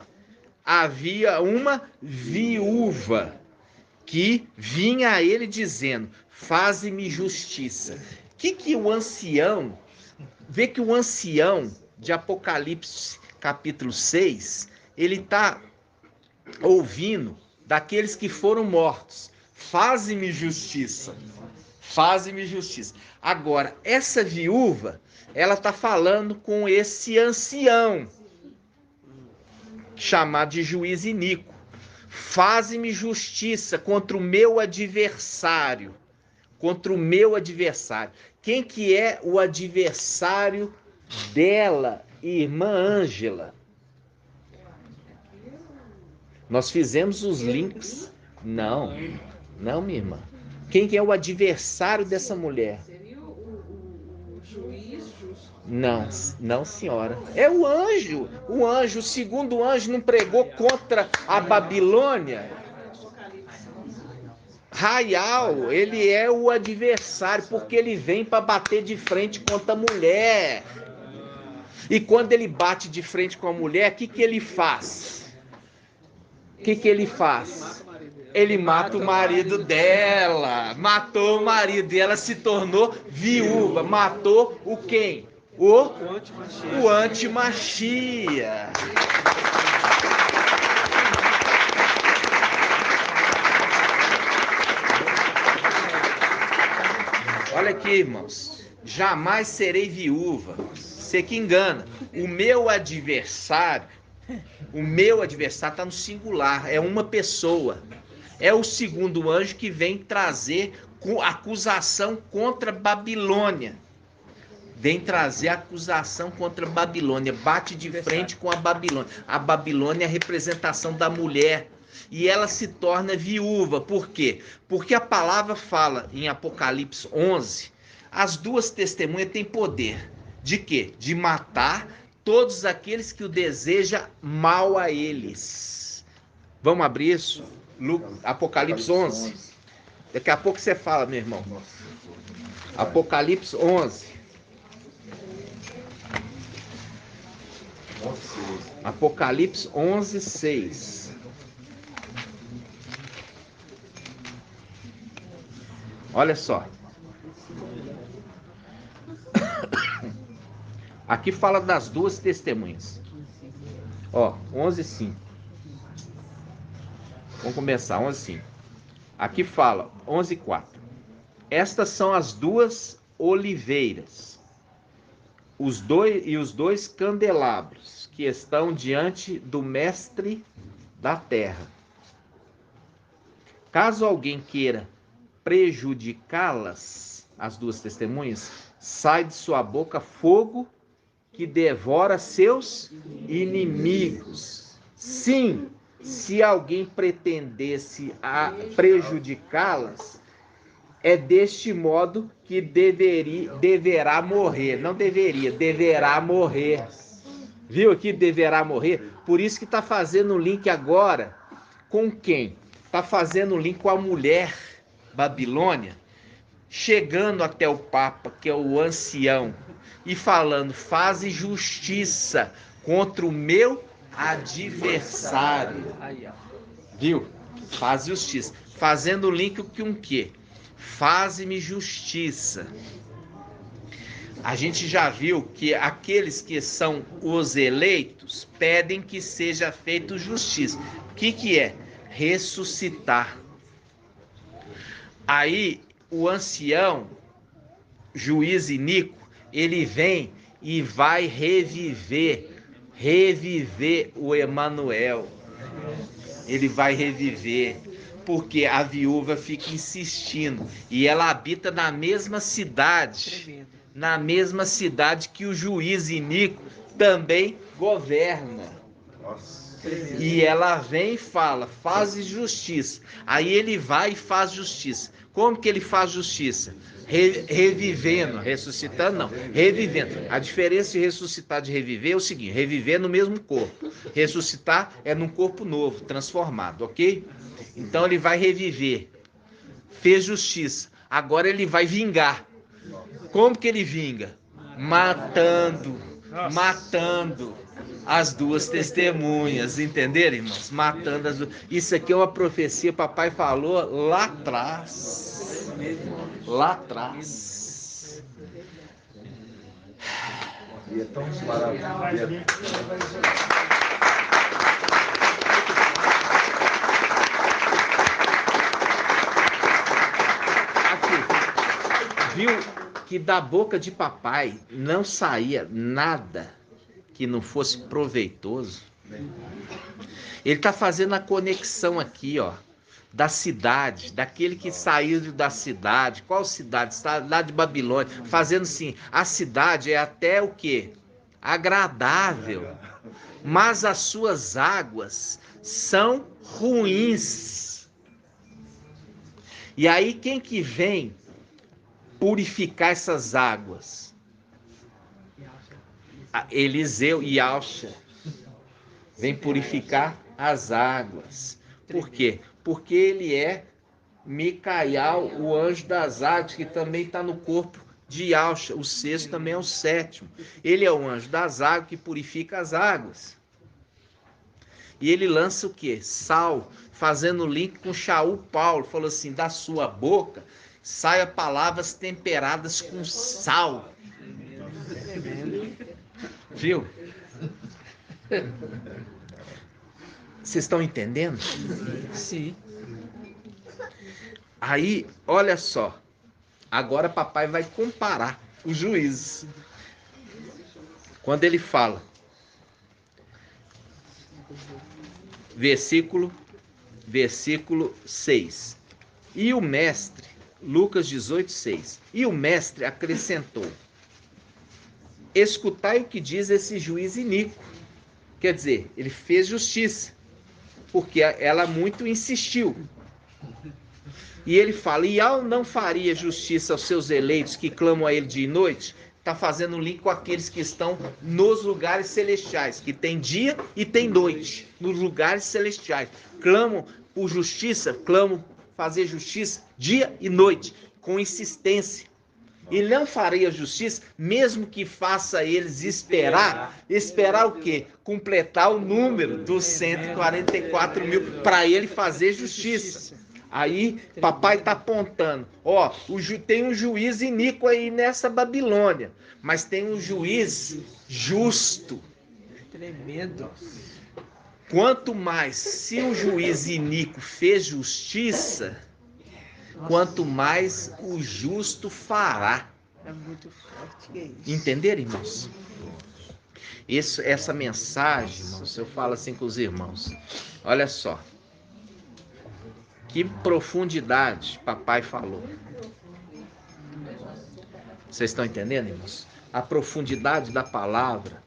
havia uma viúva que vinha a ele dizendo: faze-me justiça. Que o ancião, vê que o ancião de Apocalipse capítulo 6, ele está ouvindo daqueles que foram mortos: faze-me justiça, faze-me justiça. Agora, essa viúva, ela está falando com esse ancião, chamado de juiz iníquo: faze-me justiça contra o meu adversário, contra o meu adversário. Quem que é o adversário dela, irmã Ângela? Nós fizemos os links. Não, minha irmã. Quem que é o adversário dessa mulher? Seria o juiz justo. Não, senhora. É o anjo. O segundo anjo não pregou contra a Babilônia? Raial, ele é o adversário, porque ele vem para bater de frente contra a mulher. E quando ele bate de frente com a mulher, o que ele faz? O que ele faz? Ele mata o marido dela. Matou o marido e ela se tornou viúva. Matou o quem? O antimachia. Olha aqui, irmãos. Jamais serei viúva. Você que engana. O meu adversário está no singular. É uma pessoa. É o segundo anjo que vem trazer acusação contra Babilônia. Vem trazer acusação contra Babilônia. Bate de frente com a Babilônia. A Babilônia é a representação da mulher. E ela se torna viúva. Por quê? Porque a palavra fala em Apocalipse 11, as duas testemunhas têm poder. De quê? De matar todos aqueles que o desejam mal a eles. Vamos abrir isso? Apocalipse 11. Daqui a pouco você fala, meu irmão. Apocalipse 11. Apocalipse 11, 6. Olha só. Aqui fala das duas testemunhas. Ó, 11:5. Vamos começar, 11:5. Aqui fala, 11:4. Estas são as duas oliveiras, os dois candelabros que estão diante do mestre da terra. Caso alguém queira prejudicá-las, as duas testemunhas, sai de sua boca fogo que devora seus inimigos. Sim, se alguém pretendesse prejudicá-las, é deste modo que deverá morrer. Não deveria, deverá morrer. Viu aqui, deverá morrer? Por isso que está fazendo o link agora com quem? Está fazendo o link com a mulher Babilônia, chegando até o Papa, que é o ancião, e falando: faze justiça contra o meu adversário. Viu? Faz justiça. Fazendo o link com o quê? Faze-me justiça. A gente já viu que aqueles que são os eleitos pedem que seja feito justiça. O que é? Ressuscitar. Aí o ancião, juiz iníquo, ele vem e vai reviver o Emanuel. Ele vai reviver, porque a viúva fica insistindo, e ela habita na mesma cidade que o juiz iníquo também governa. E ela vem e fala, faz justiça. Aí ele vai e faz justiça. Como que ele faz justiça? Revivendo, ressuscitando não, revivendo. A diferença de ressuscitar de reviver é o seguinte: reviver no mesmo corpo, ressuscitar é num corpo novo, transformado, ok? Então ele vai reviver, fez justiça, agora ele vai vingar. Como que ele vinga? Matando as duas testemunhas, entenderam, irmãos? Matando as duas. Isso aqui é uma profecia, papai falou lá atrás. Lá atrás. E é tão maravilhoso. Aqui, viu que da boca de papai não saía nada que não fosse proveitoso? Ele está fazendo a conexão aqui, ó, da cidade, daquele que saiu da cidade. Qual cidade? Cidade de Babilônia. Fazendo assim, a cidade é até o quê? Agradável. Mas as suas águas são ruins. E aí quem que vem purificar essas águas? Eliseu e Alcha. Vem purificar as águas. Por quê? Porque ele é Micael, o anjo das águas, que também está no corpo de Alcha. O sexto também é o sétimo. Ele é o anjo das águas que purifica as águas. E ele lança o quê? Sal, fazendo link com Shaul Paulo. Falou assim, da sua boca saia palavras temperadas com sal. Viu? Vocês estão entendendo? Sim. Aí, olha só. Agora papai vai comparar os juízes. Quando ele fala, versículo 6. E o mestre, Lucas 18:6. E o mestre acrescentou: escutai o que diz esse juiz iníquo. Quer dizer, ele fez justiça, porque ela muito insistiu. E ele fala, e ao não faria justiça aos seus eleitos que clamam a ele dia e noite, está fazendo link com aqueles que estão nos lugares celestiais, que tem dia e tem noite, nos lugares celestiais. Clamam por justiça, clamam fazer justiça dia e noite, com insistência. Ele não faria justiça, mesmo que faça eles esperar. Esperar o quê? Completar o número dos 144 mil para ele fazer justiça. Aí papai está apontando, ó, tem um juiz iníquo aí nessa Babilônia, mas tem um juiz justo. Tremendo. Quanto mais, se o juiz iníquo fez justiça, quanto mais o justo fará. É muito forte, que é isso? Entenderam, irmãos? Essa mensagem, irmãos, eu falo assim com os irmãos. Olha só. Que profundidade papai falou. Vocês estão entendendo, irmãos? A profundidade da palavra.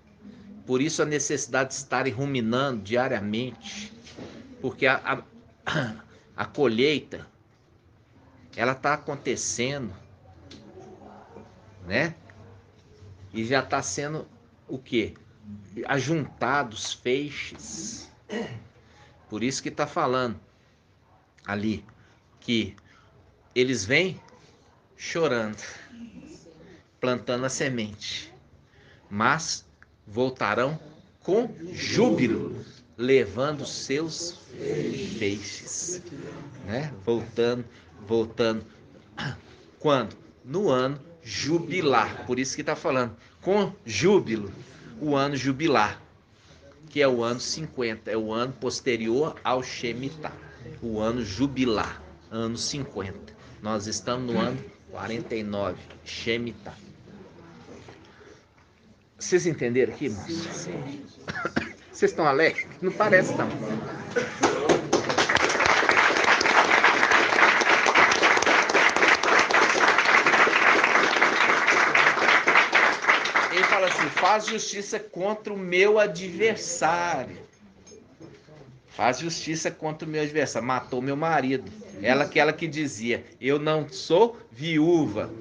Por isso a necessidade de estarem ruminando diariamente. Porque a colheita, ela está acontecendo, né? E já está sendo o quê? Ajuntados feixes. Por isso que está falando ali que eles vêm chorando, plantando a semente, mas voltarão com júbilo, levando seus feixes, né? Voltando. Quando? No ano jubilar. Por isso que está falando com júbilo, o ano jubilar, que é o ano 50, é o ano posterior ao Shemitah, o ano jubilar, ano 50. Nós estamos no ano 49, Shemitah. Vocês entenderam aqui, irmãos? Sim. Vocês estão alegres? Não parece, não. Ele fala assim, faz justiça contra o meu adversário. Faz justiça contra o meu adversário. Matou meu marido. Aquela que dizia, eu não sou viúva.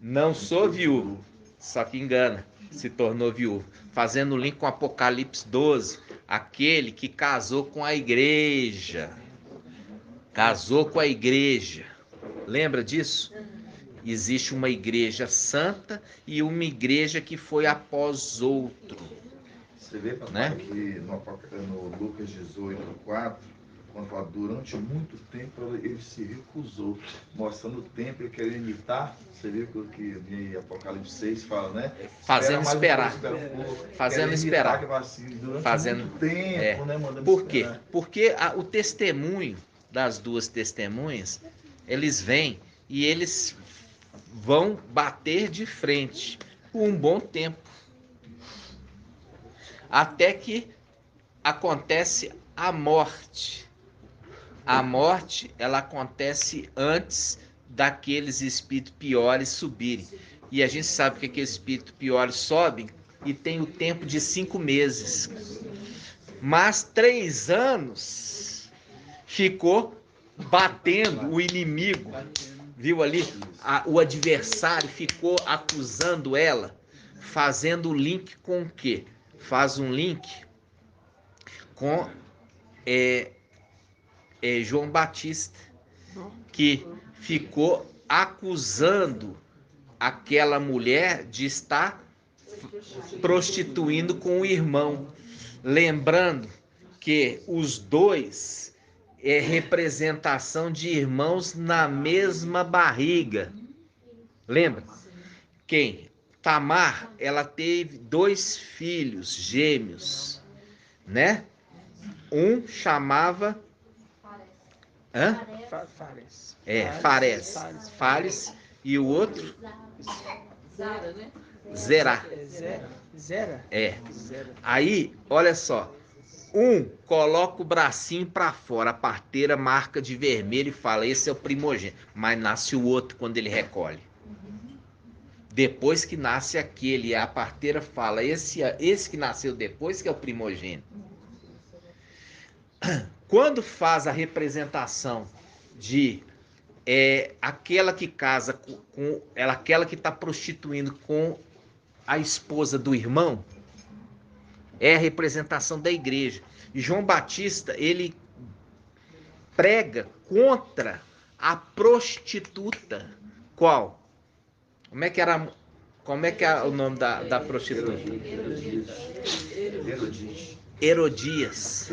Não sou viúva. Só que engana, se tornou viúva. Fazendo link com Apocalipse 12. Aquele que casou com a igreja. Casou com a igreja. Lembra disso? Existe uma igreja santa e uma igreja que foi após outro. Você vê, papai, Né? que no Lucas 18, 4, quando fala, durante muito tempo ele se recusou, mostrando o tempo, ele queria imitar. Você viu que em Apocalipse 6 fala, né? Fazendo esperar. Fazendo esperar. Fazendo muito tempo, né? Mandando Por quê? esperar. Porque o testemunho das duas testemunhas, eles vêm e eles vão bater de frente por um bom tempo. Até que acontece a morte. A morte, ela acontece antes daqueles espíritos piores subirem. E a gente sabe que aqueles espíritos piores sobem e tem o tempo de 5 meses. Mas 3 anos ficou batendo o inimigo. Viu ali? O adversário ficou acusando ela, fazendo o link com o quê? Faz um link com João Batista, que ficou acusando aquela mulher de estar prostituindo com o irmão. Lembrando que os dois é representação de irmãos na mesma barriga. Lembra? Quem? Tamar, ela teve 2 filhos gêmeos, né? Um chamava Fares, e o outro Zerá. Zera? Aí, olha só, um coloca o bracinho para fora, a parteira marca de vermelho e fala, esse é o primogênito, mas nasce o outro quando ele recolhe. Depois que nasce aquele, a parteira fala, esse que nasceu depois que é o primogênito. Quando faz a representação de aquela que casa com aquela que está prostituindo com a esposa do irmão, é a representação da igreja. E João Batista, ele prega contra a prostituta. Qual? Como é que é o nome da prostituta? Herodias.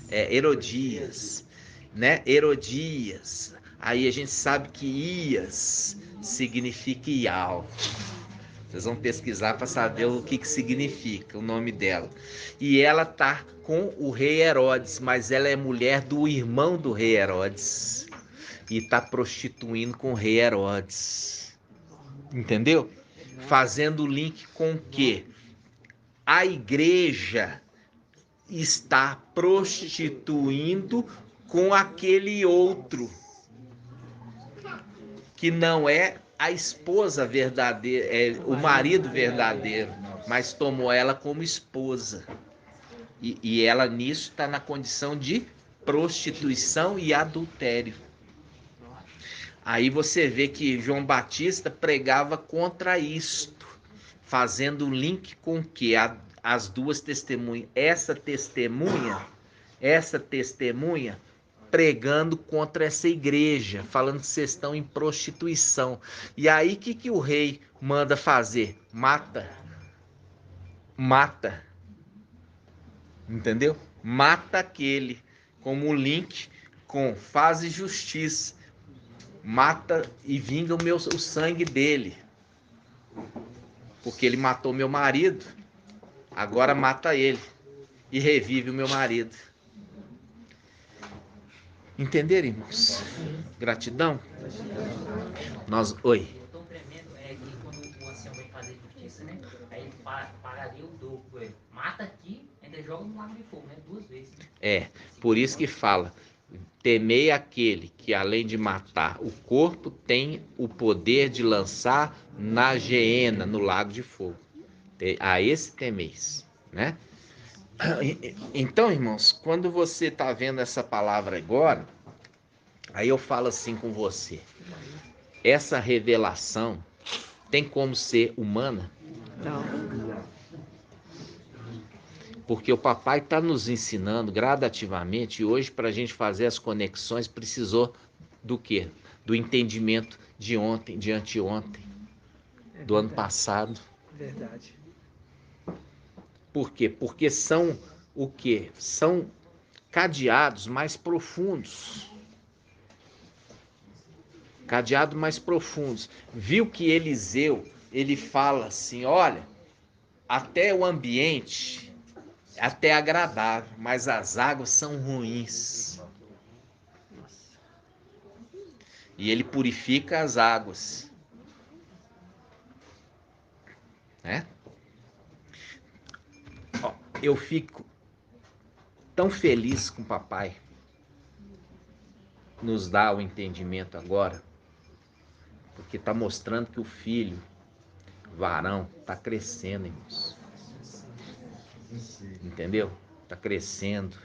Herodias, né? Herodias. Aí a gente sabe que Ias significa Ial. Vocês vão pesquisar para saber o que significa o nome dela. E ela tá com o rei Herodes, mas ela é mulher do irmão do rei Herodes. E tá prostituindo com o rei Herodes. Entendeu? Fazendo o link com o quê? A igreja está prostituindo com aquele outro que não é a esposa verdadeira, é o marido verdadeiro, mas tomou ela como esposa. E ela nisso está na condição de prostituição e adultério. Aí você vê que João Batista pregava contra isto, fazendo o link com o que? As duas testemunhas. Essa testemunha pregando contra essa igreja, falando que vocês estão em prostituição. E aí o que o rei manda fazer? Mata. Entendeu? Mata aquele, como um link com faz justiça. Mata e vinga o sangue dele. Porque ele matou meu marido, agora mata ele e revive o meu marido. Entenderam, irmãos? Gratidão. Oi. Eu tô tremendo que quando o ancião vem fazer justiça, né? Aí ele pagaria o dobro. Mata aqui, ainda joga no lago de fogo, né? 2 vezes. Né? Por isso que fala, temei aquele que além de matar o corpo, tem o poder de lançar na geena, no lago de fogo. A esse temeis, né? Então, irmãos, quando você está vendo essa palavra agora, aí eu falo assim com você. Essa revelação tem como ser humana? Não. Porque o papai está nos ensinando gradativamente, e hoje, para a gente fazer as conexões, precisou do quê? Do entendimento de ontem, de anteontem, do ano passado. Verdade. Por quê? Porque são o quê? São cadeados mais profundos. Cadeados mais profundos. Viu que Eliseu, ele fala assim, olha, até o ambiente até é agradável, mas as águas são ruins. E ele purifica as águas. Né? Ó, eu fico tão feliz com o papai nos dá o entendimento agora, porque está mostrando que o filho, varão, está crescendo, irmãos. Entendeu? Está crescendo.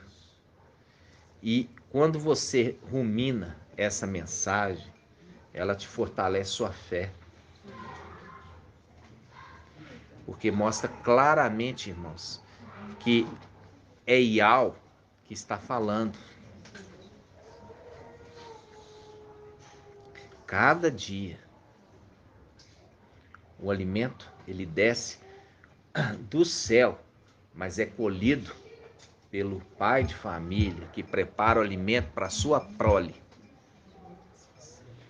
E quando você rumina essa mensagem, ela te fortalece sua fé. Porque mostra claramente, irmãos, que é Ial que está falando. Cada dia o alimento ele desce do céu, mas é colhido pelo pai de família que prepara o alimento para a sua prole,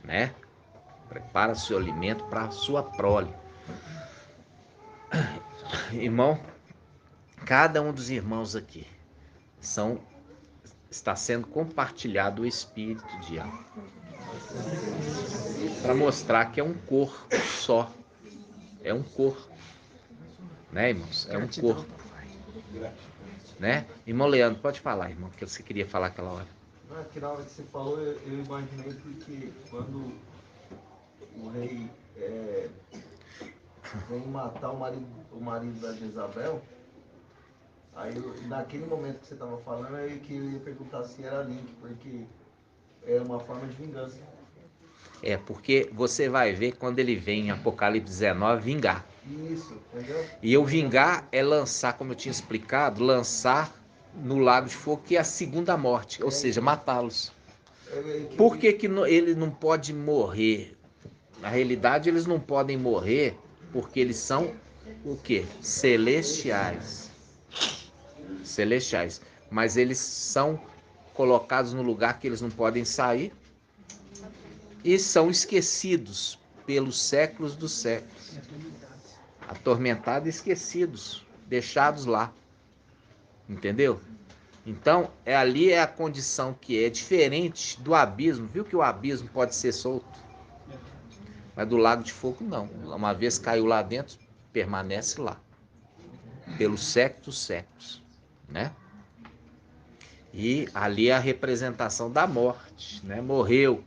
né? Prepara seu alimento para a sua prole. Irmão, cada um dos irmãos aqui está sendo compartilhado o espírito de alma, para mostrar que é um corpo só. É um corpo, né, irmãos? É um corpo, né? Irmão Leandro, pode falar, irmão, que você queria falar aquela hora. Não, que na hora que você falou, eu imaginei que quando o rei vem matar o marido da Jezabel, aí naquele momento que você estava falando, eu queria perguntar se era link, porque era uma forma de vingança. É, porque você vai ver quando ele vem em Apocalipse 19, vingar. Isso, entendeu? E o vingar é lançar, como eu tinha explicado, lançar no lago de fogo, que é a segunda morte, ou seja, matá-los. Por que ele não pode morrer? Na realidade, eles não podem morrer porque eles são o quê? Celestiais. Celestiais. Mas eles são colocados no lugar que eles não podem sair e são esquecidos pelos séculos dos séculos. Atormentados e esquecidos, deixados lá. Entendeu? Então, ali é a condição que é diferente do abismo. Viu que o abismo pode ser solto? Mas do lago de fogo, não. Uma vez caiu lá dentro, permanece lá. Pelos séculos dos séculos. Né? E ali é a representação da morte. Né? Morreu.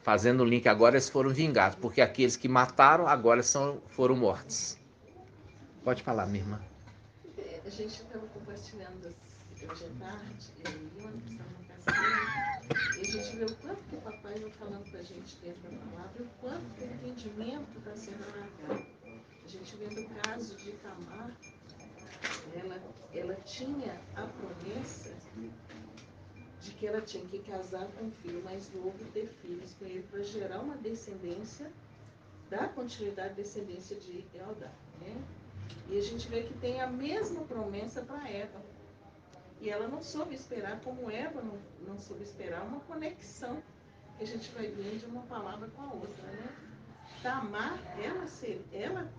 Fazendo o link agora, eles foram vingados. Porque aqueles que mataram, agora foram mortos. Pode falar, minha irmã. A gente estava compartilhando hoje à tarde, e a gente vê o quanto que o papai vai falando para a gente dentro da palavra, o quanto que o entendimento está sendo alargado. A gente vê no caso de Tamar, ela tinha a promessa de que ela tinha que casar com um filho mais novo e ter filhos com ele para gerar uma descendência, dar continuidade à descendência de Eldá, né? E a gente vê que tem a mesma promessa para Eva. E ela não soube esperar, como Eva não soube esperar, uma conexão que a gente vai ver de uma palavra com a outra, né? Tamar, ela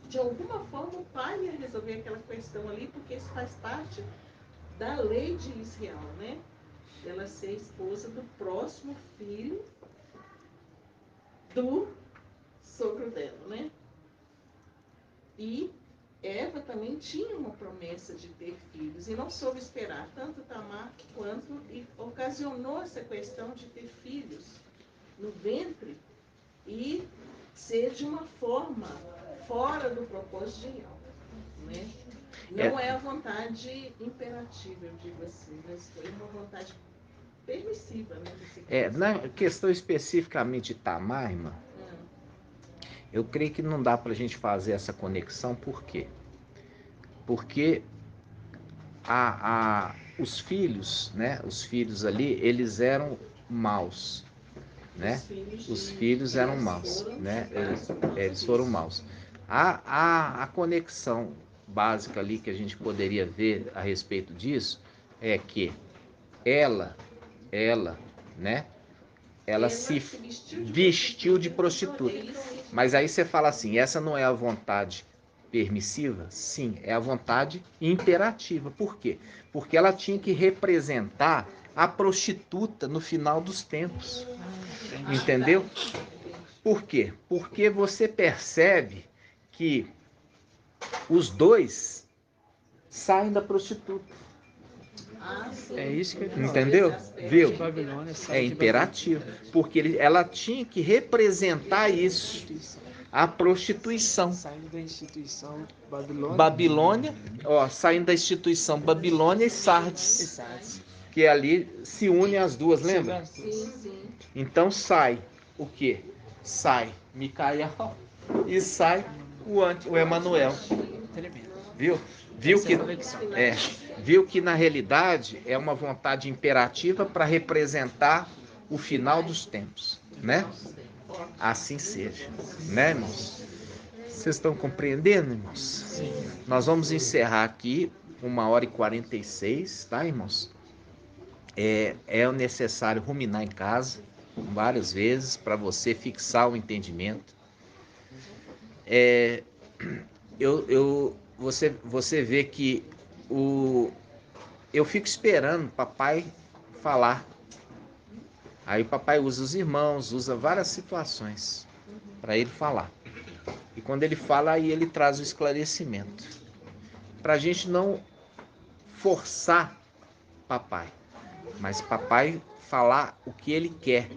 de alguma forma o pai ia resolver aquela questão ali, porque isso faz parte da lei de Israel, né? Ela ser esposa do próximo filho do sogro dela, né? E Eva também tinha uma promessa de ter filhos e não soube esperar tanto Tamar quanto e ocasionou essa questão de ter filhos no ventre e ser de uma forma fora do propósito de Yahweh, né? Não é a vontade imperativa, eu digo assim, mas foi uma vontade permissiva, né? Na questão especificamente de Tamar, irmã, eu creio que não dá para a gente fazer essa conexão, por quê? Porque os filhos, né? Os filhos ali, eles eram maus, né? Os filhos eram maus, né? Eles foram maus. A conexão básica ali que a gente poderia ver a respeito disso é que ela, né? Ela se vestiu de prostituta. Mas aí você fala assim, essa não é a vontade permissiva? Sim, é a vontade imperativa. Por quê? Porque ela tinha que representar a prostituta no final dos tempos. Entendeu? Por quê? Porque você percebe que os dois saem da prostituta. É isso que entendeu? Viu? Babilônia É imperativo, porque ela tinha que representar isso, a prostituição. Saindo da instituição Babilônia, saindo da instituição Babilônia e Sardes, que ali se unem as duas, lembra? Sim, sim. Então sai o quê? Sai Micael e sai o Emanuel. Viu? Viu que na realidade é uma vontade imperativa para representar o final dos tempos, né? Assim seja, né, irmãos? Vocês estão compreendendo, irmãos? Sim. Nós vamos encerrar aqui 1h46, tá, irmãos? É necessário ruminar em casa várias vezes para você fixar o entendimento. Você vê que eu fico esperando o papai falar. Aí o papai usa os irmãos, usa várias situações para ele falar. E quando ele fala, aí ele traz o esclarecimento. Para a gente não forçar papai, mas papai falar o que ele quer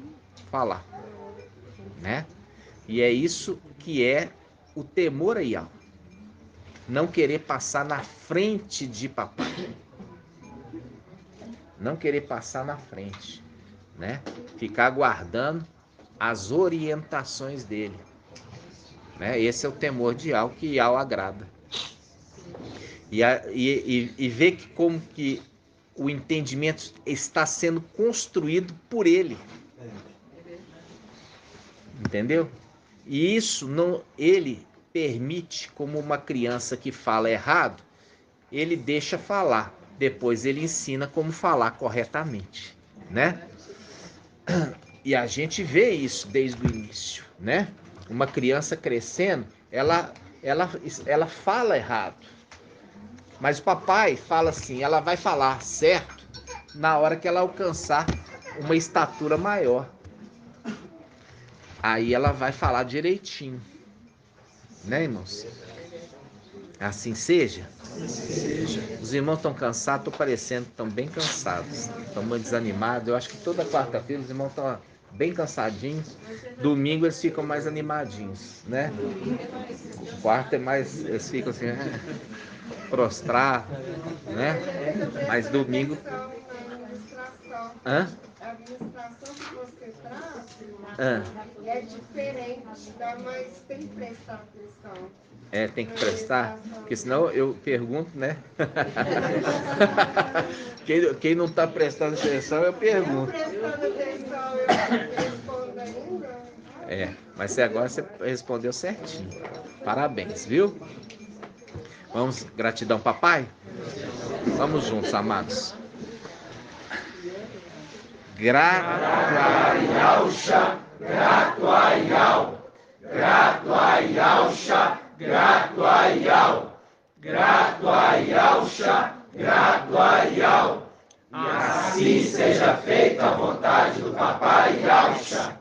falar, né? E é isso que é o temor a Yahweh. Não querer passar na frente de papai. Não querer passar na frente, né? Ficar aguardando as orientações dele, né? Esse é o temor de Yahweh, que Yahweh agrada. E ver que como que o entendimento está sendo construído por ele. Entendeu? E isso não, ele permite, como uma criança que fala errado, ele deixa falar. Depois ele ensina como falar corretamente, né? E a gente vê isso desde o início, né? Uma criança crescendo, ela fala errado. Mas o papai fala assim, ela vai falar certo na hora que ela alcançar uma estatura maior. Aí ela vai falar direitinho. Né, irmãos? Assim seja? Os irmãos estão cansados, estou parecendo que estão bem cansados. Estão muito desanimados. Eu acho que toda quarta-feira os irmãos estão bem cansadinhos. Domingo eles ficam mais animadinhos, né? Quarta é mais, eles ficam assim, prostrados, né? Mas domingo... A administração que você traz é diferente, mas tem que prestar atenção. Tem que prestar, porque senão eu pergunto, né? Quem não está prestando atenção, eu pergunto. Prestando atenção, eu respondo ainda. Mas agora você respondeu certinho. Parabéns, viu? Vamos, gratidão, papai? Vamos juntos, amados. Grato a Yahusha, grato a Yahweh, grato a Yahusha, grato a Yahweh, grato a Yahusha, grato a Yahweh. E assim seja feita a vontade do papai Yahusha.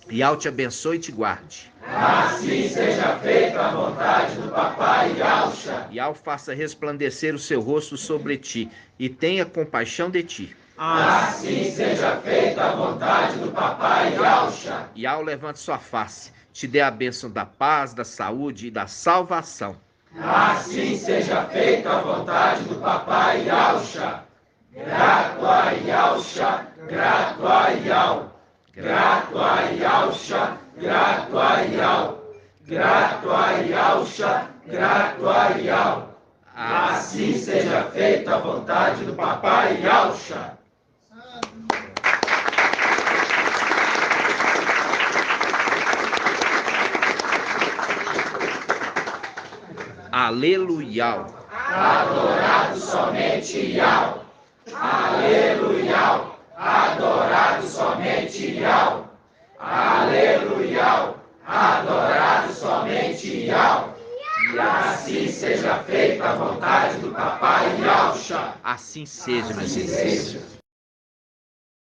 Yahweh te abençoe e te guarde. Assim seja feita a vontade do papai Yahusha. Yahweh faça resplandecer o seu rosto sobre ti e tenha compaixão de ti. Assim seja feita a vontade do papai Yahusha. Yahweh levante sua face, te dê a bênção da paz, da saúde e da salvação. Assim seja feita a vontade do Papai Yahusha. Grato a Yahusha, grato a Yahweh. Grato a Yahusha, grato a Yahweh. Grato a Yahusha, grato a Yahweh. Assim seja feita a vontade do Papai Yahusha. Aleluia. Adorado somente Yahweh. Aleluia. Adorado somente Yahweh. Aleluia. Adorado somente Yahweh. E assim seja feita a vontade do Papai Yahusha. Assim seja, meu Deus.